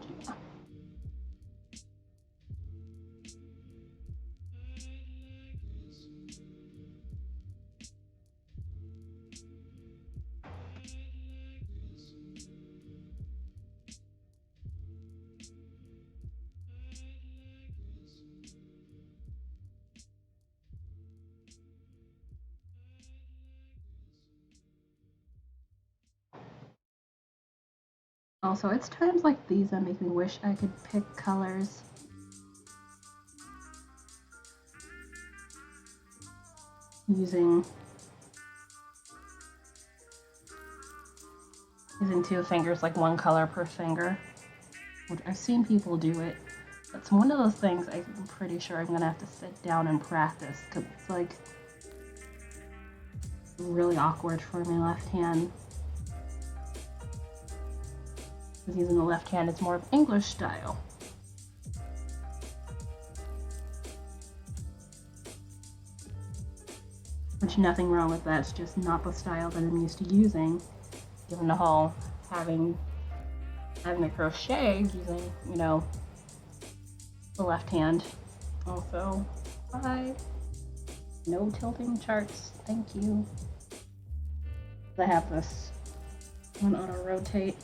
Also, it's times like these that make me wish I could pick colors. Using 2 fingers, like 1 color per finger. Which I've seen people do it. It's one of those things I'm pretty sure I'm gonna have to sit down and practice, because it's like really awkward for my left hand. Because using the left hand is more of English style. Which, nothing wrong with that, it's just not the style that I'm used to using, given the whole having to crochet using, you know, the left hand. Also, no tilting charts, thank you. I have this one auto rotate.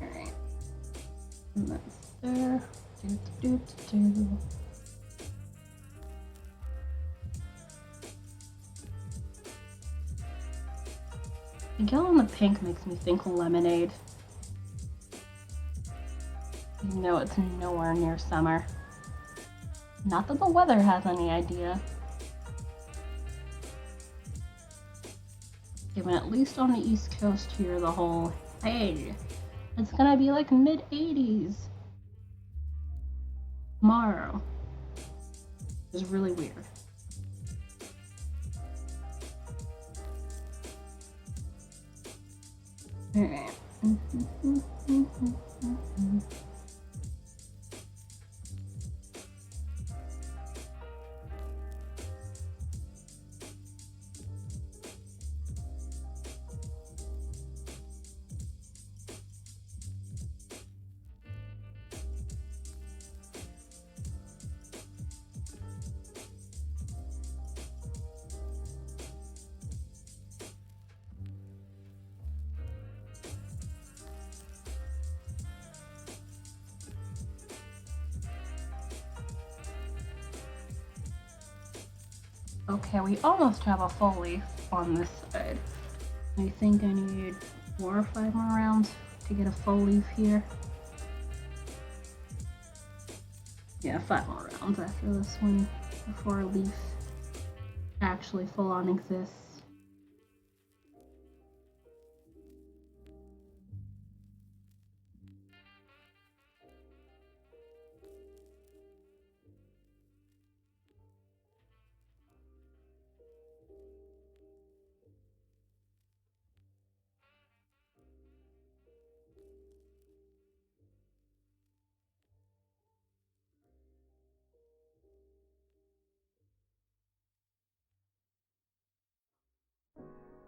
Alright. And that's there. The yellow and the pink makes me think lemonade. Even though it's nowhere near summer. Not that the weather has any idea. Given at least on the East Coast here, the whole, hey, it's gonna be like mid-80s tomorrow. It's really weird. Alright. Okay, we almost have a full leaf on this side. I think I need 4 or 5 more rounds to get a full leaf here. Yeah, 5 more rounds after this one before a leaf actually full on exists.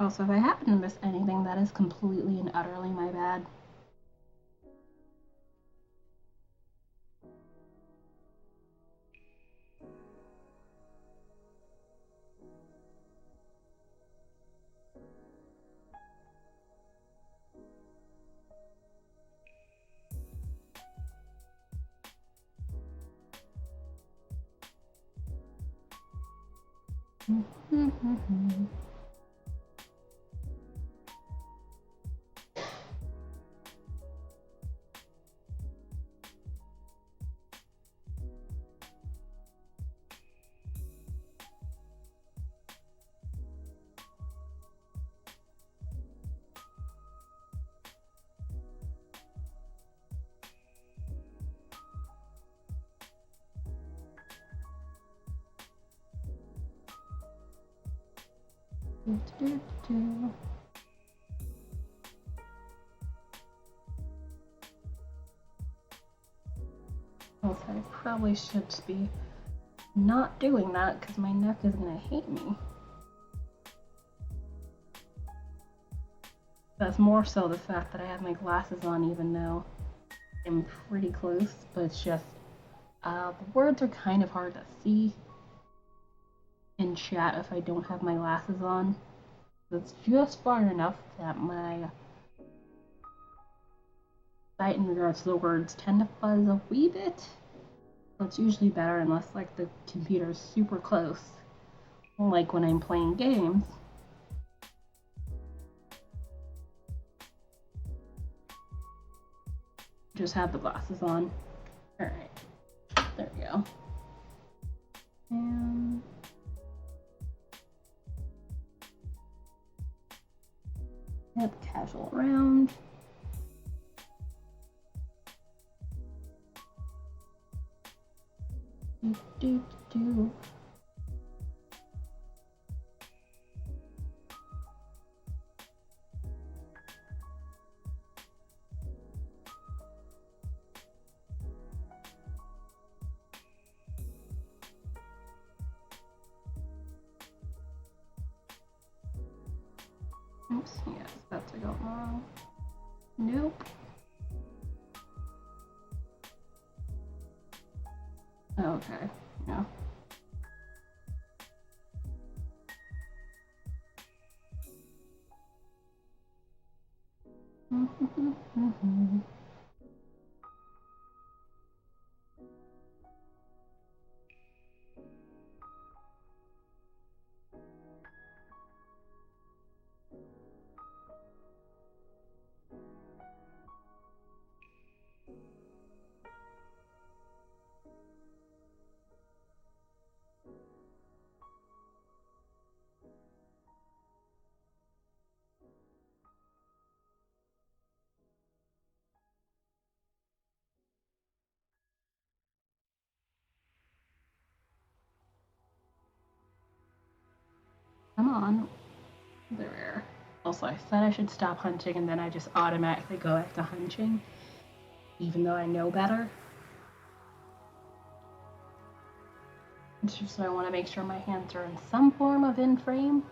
Also, if I happen to miss anything, that is completely and utterly my bad. Also, I probably should be not doing that because my neck is gonna hate me. That's more so the fact that I have my glasses on, even though I'm pretty close, but it's just the words are kind of hard to see in chat if I don't have my glasses on. It's just far enough that my sight in regards to the words tend to fuzz a wee bit. So it's usually better unless like the computer is super close, like when I'm playing games. Just have the glasses on. Alright. There we go. And yep, casual around. Do. Oops, yes, that's got wrong. Nope. Okay, yeah. Come on. There. Also, I said I should stop hunting, and then I just automatically go back to hunting, even though I know better. It's just I want to make sure my hands are in some form of in frame,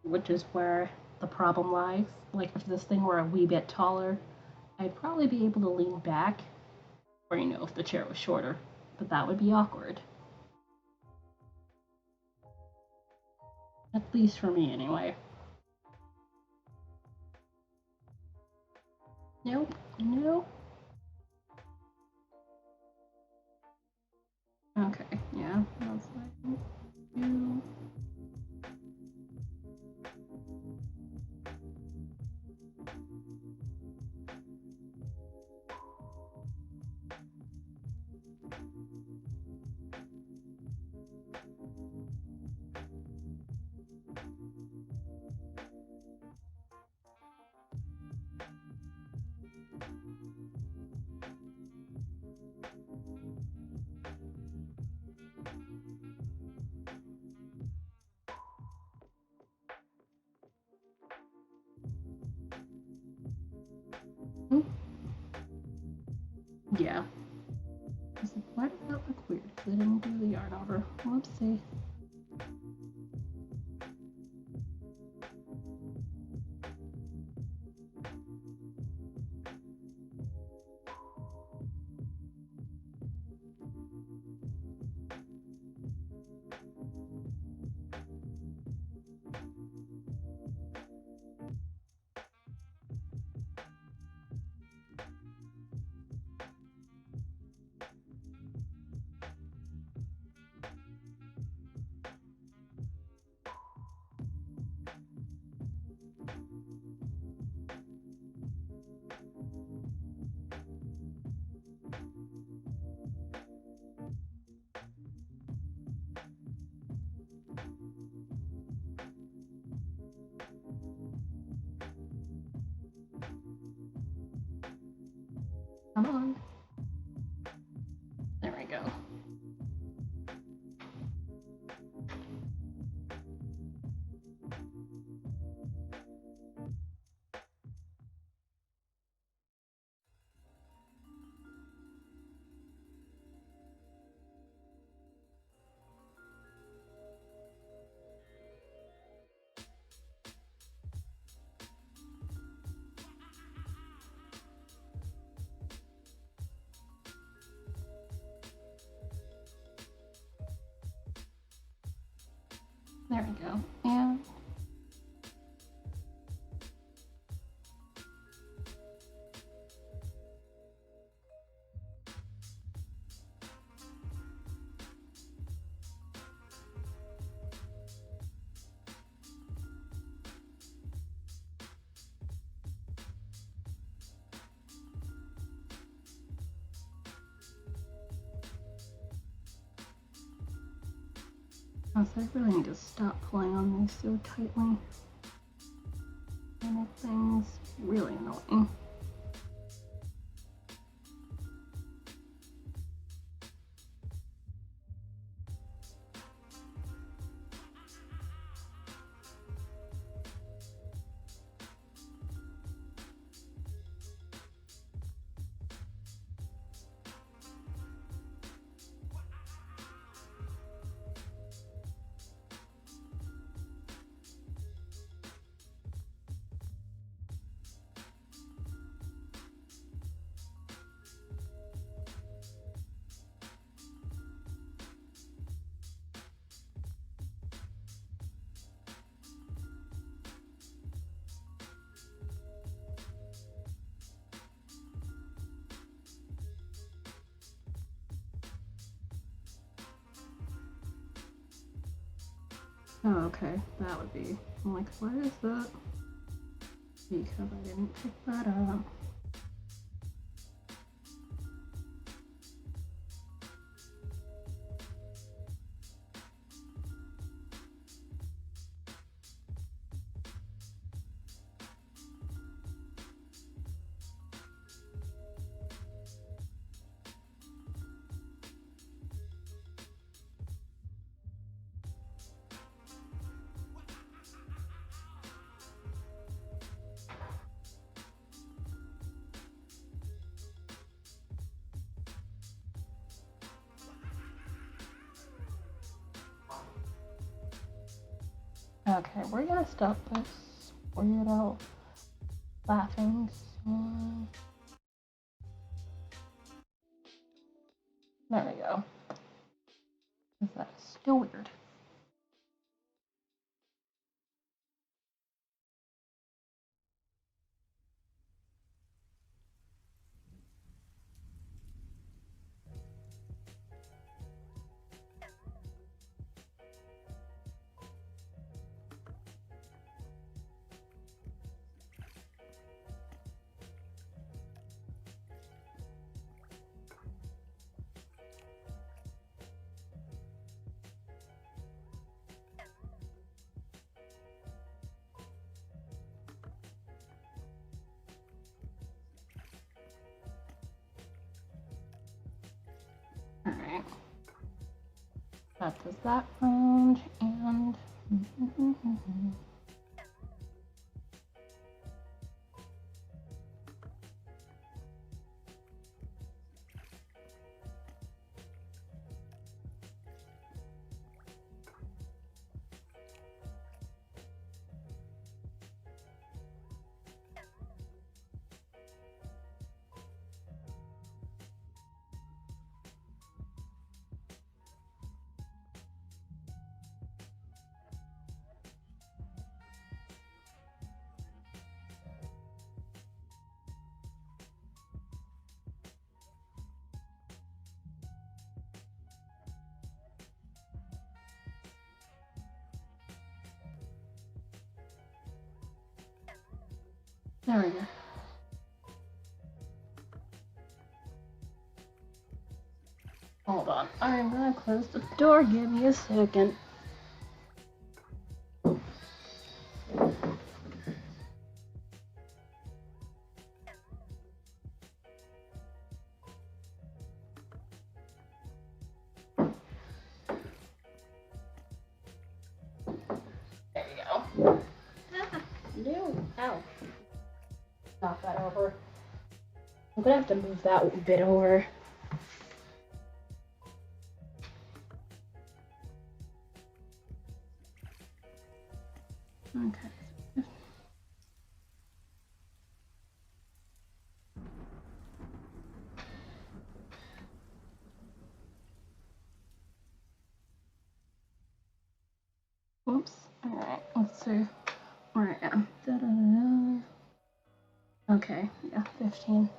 which is where the problem lies. Like, if this thing were a wee bit taller, I'd probably be able to lean back, or, you know, if the chair was shorter, but that would be awkward. At least for me, anyway. Nope, nope. Okay, yeah, that's what I can do. Yeah. I was like, why did that look weird? Because I didn't do the yarn over. Whoopsie. Come on. There we go. There we go. And Also, I really need to stop pulling on these so tightly. And things really annoying. Oh, okay, that would be. I'm like, what is that? Because I didn't pick that up. Okay, we're gonna stop this weirdo laughing soon. There we go. That is still weird. Alright. That does that round, and there we go. Hold on, I'm gonna close the door. Give me a second. There you go. No, ow. Knock that over. I'm gonna have to move that bit over. Okay. Whoops. Alright, let's see where I am. Da-da-da-da. Okay, yeah, 15.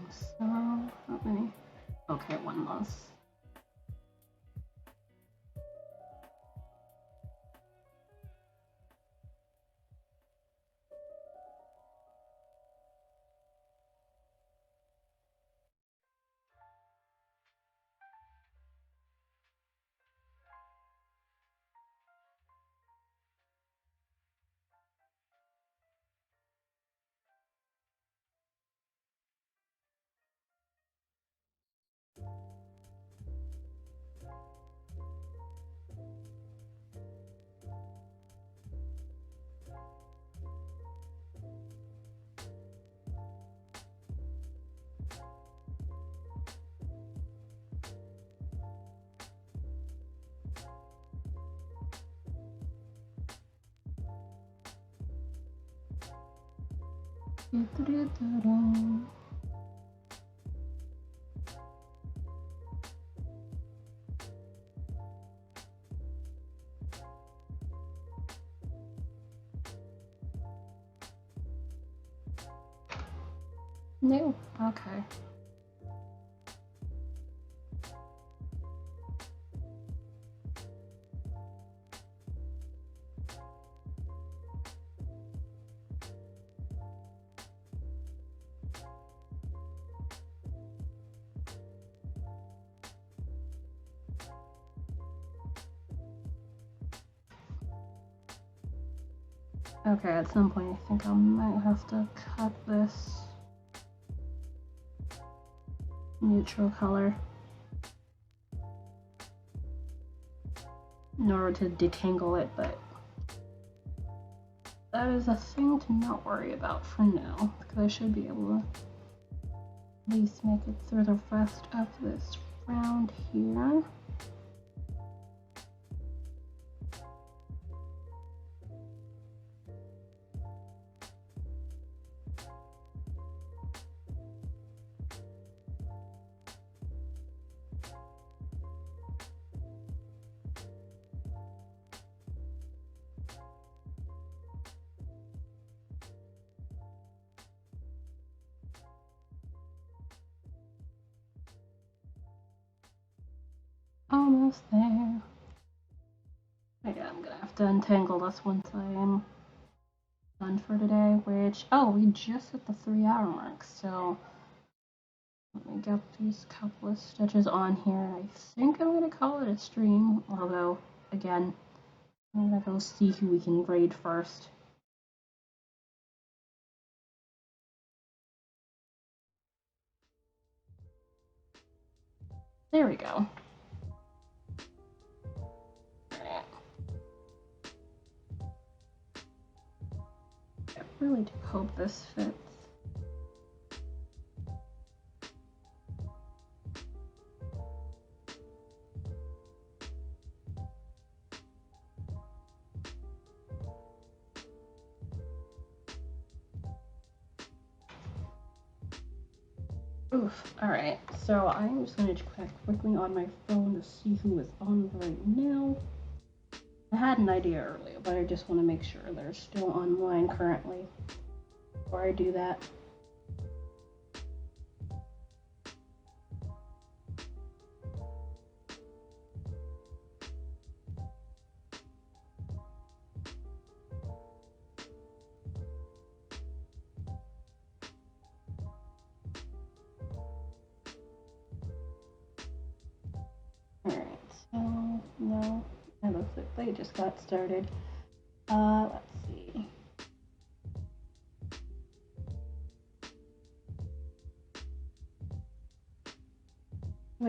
So, how many? Okay, one less. No, okay. Okay, at some point I think I might have to cut this neutral color in order to detangle it, but that is a thing to not worry about for now, because I should be able to at least make it through the rest of this round here. Almost there. Yeah, I'm gonna have to untangle this once I am done for today, which, oh, we just hit the 3-hour mark, so let me get these couple of stitches on here. I think I'm gonna call it a stream, although, again, I'm gonna go see who we can raid first. There we go. I really do hope this fits. Oof, alright, so I'm just going to check quickly on my phone to see who is on right now. I had an idea earlier, but I just want to make sure they're still online currently before I do that. Alright, so no, it looks like they just got started. Let's see.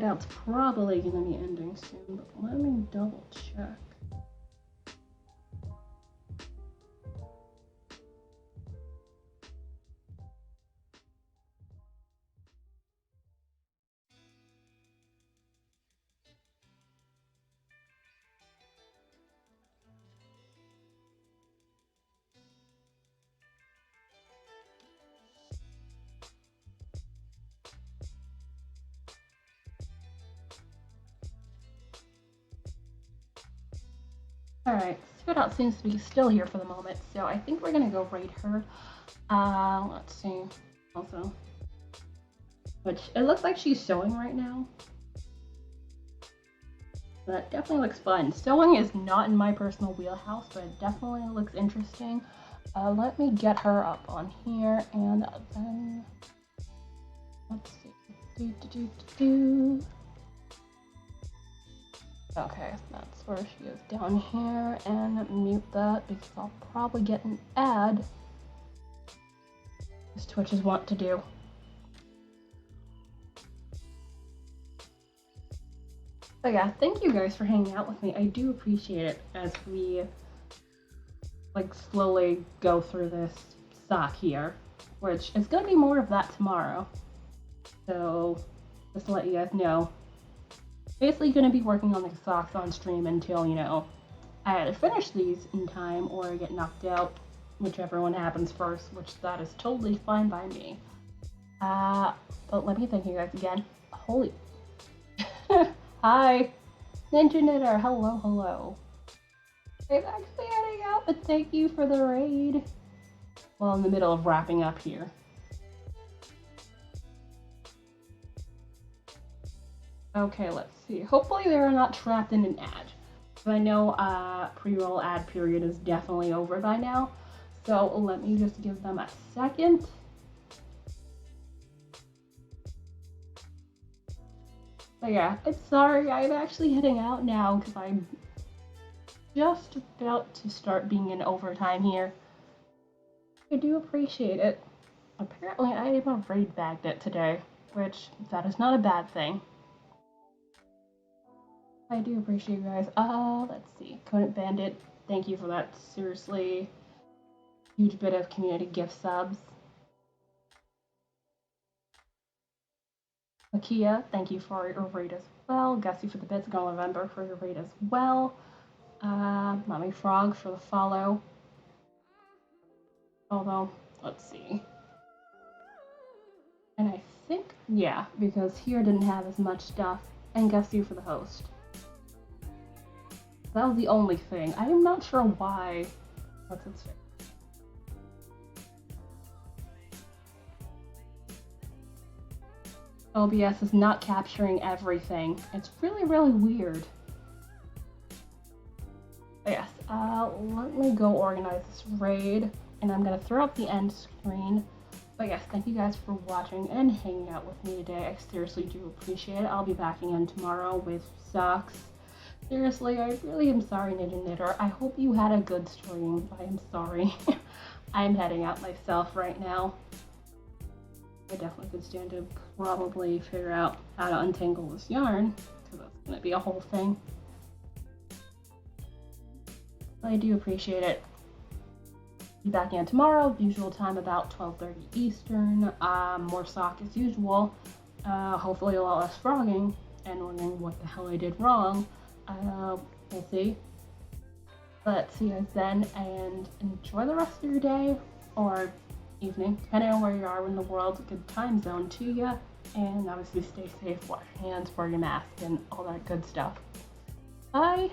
It's probably gonna be ending soon, but let me double check. Alright, Sweetout seems to be still here for the moment, so I think we're gonna go raid her. Let's see. Also, which it looks like she's sewing right now. That definitely looks fun. Sewing is not in my personal wheelhouse, but it definitely looks interesting. Let me get her up on here, and then let's see. Okay, that's where she is down here, and mute that because I'll probably get an ad, as Twitches want to do. But yeah, thank you guys for hanging out with me. I do appreciate it as we like slowly go through this sock here, which is gonna be more of that tomorrow. So just to let you guys know, basically gonna be working on the socks on stream until, you know, I either finish these in time or I get knocked out, whichever one happens first, which that is totally fine by me. But let me thank you guys again. Holy hi, Ninja Knitter, hello. I'm actually heading out, but thank you for the raid. Well, in the middle of wrapping up here. Okay, let's see. Hopefully they're not trapped in an ad. Because I know pre-roll ad period is definitely over by now. So let me just give them a second. But yeah, I'm sorry, I'm actually heading out now because I'm just about to start being in overtime here. I do appreciate it. Apparently I even raid bagged it today, which that is not a bad thing. I do appreciate you guys. Let's see. Couldn't Bandit, thank you for that. Seriously, huge bit of community gift subs. Makia, thank you for your raid as well. Gussie for the bits. Go November for your raid as well. Mommy Frog for the follow. Although, let's see. And I think, yeah, because here didn't have as much stuff. And Gussie for the host. That was the only thing. I am not sure why. What's its face? OBS is not capturing everything. It's really, really weird. But yes, let me go organize this raid, and I'm gonna throw up the end screen. But yes, thank you guys for watching and hanging out with me today. I seriously do appreciate it. I'll be back again tomorrow with socks. Seriously, I really am sorry, Ninja Knitter. I hope you had a good stream. I am sorry. I'm heading out myself right now. I definitely could stand to probably figure out how to untangle this yarn, because that's going to be a whole thing. But I do appreciate it. Be back again tomorrow, usual time about 12:30 Eastern. More sock as usual. Hopefully a lot less frogging, and wondering what the hell I did wrong. We'll see. But see you guys then, and enjoy the rest of your day, or evening, depending on where you are in the world. A good time zone to you, and obviously stay safe, wash your hands, wear your mask, and all that good stuff. Bye!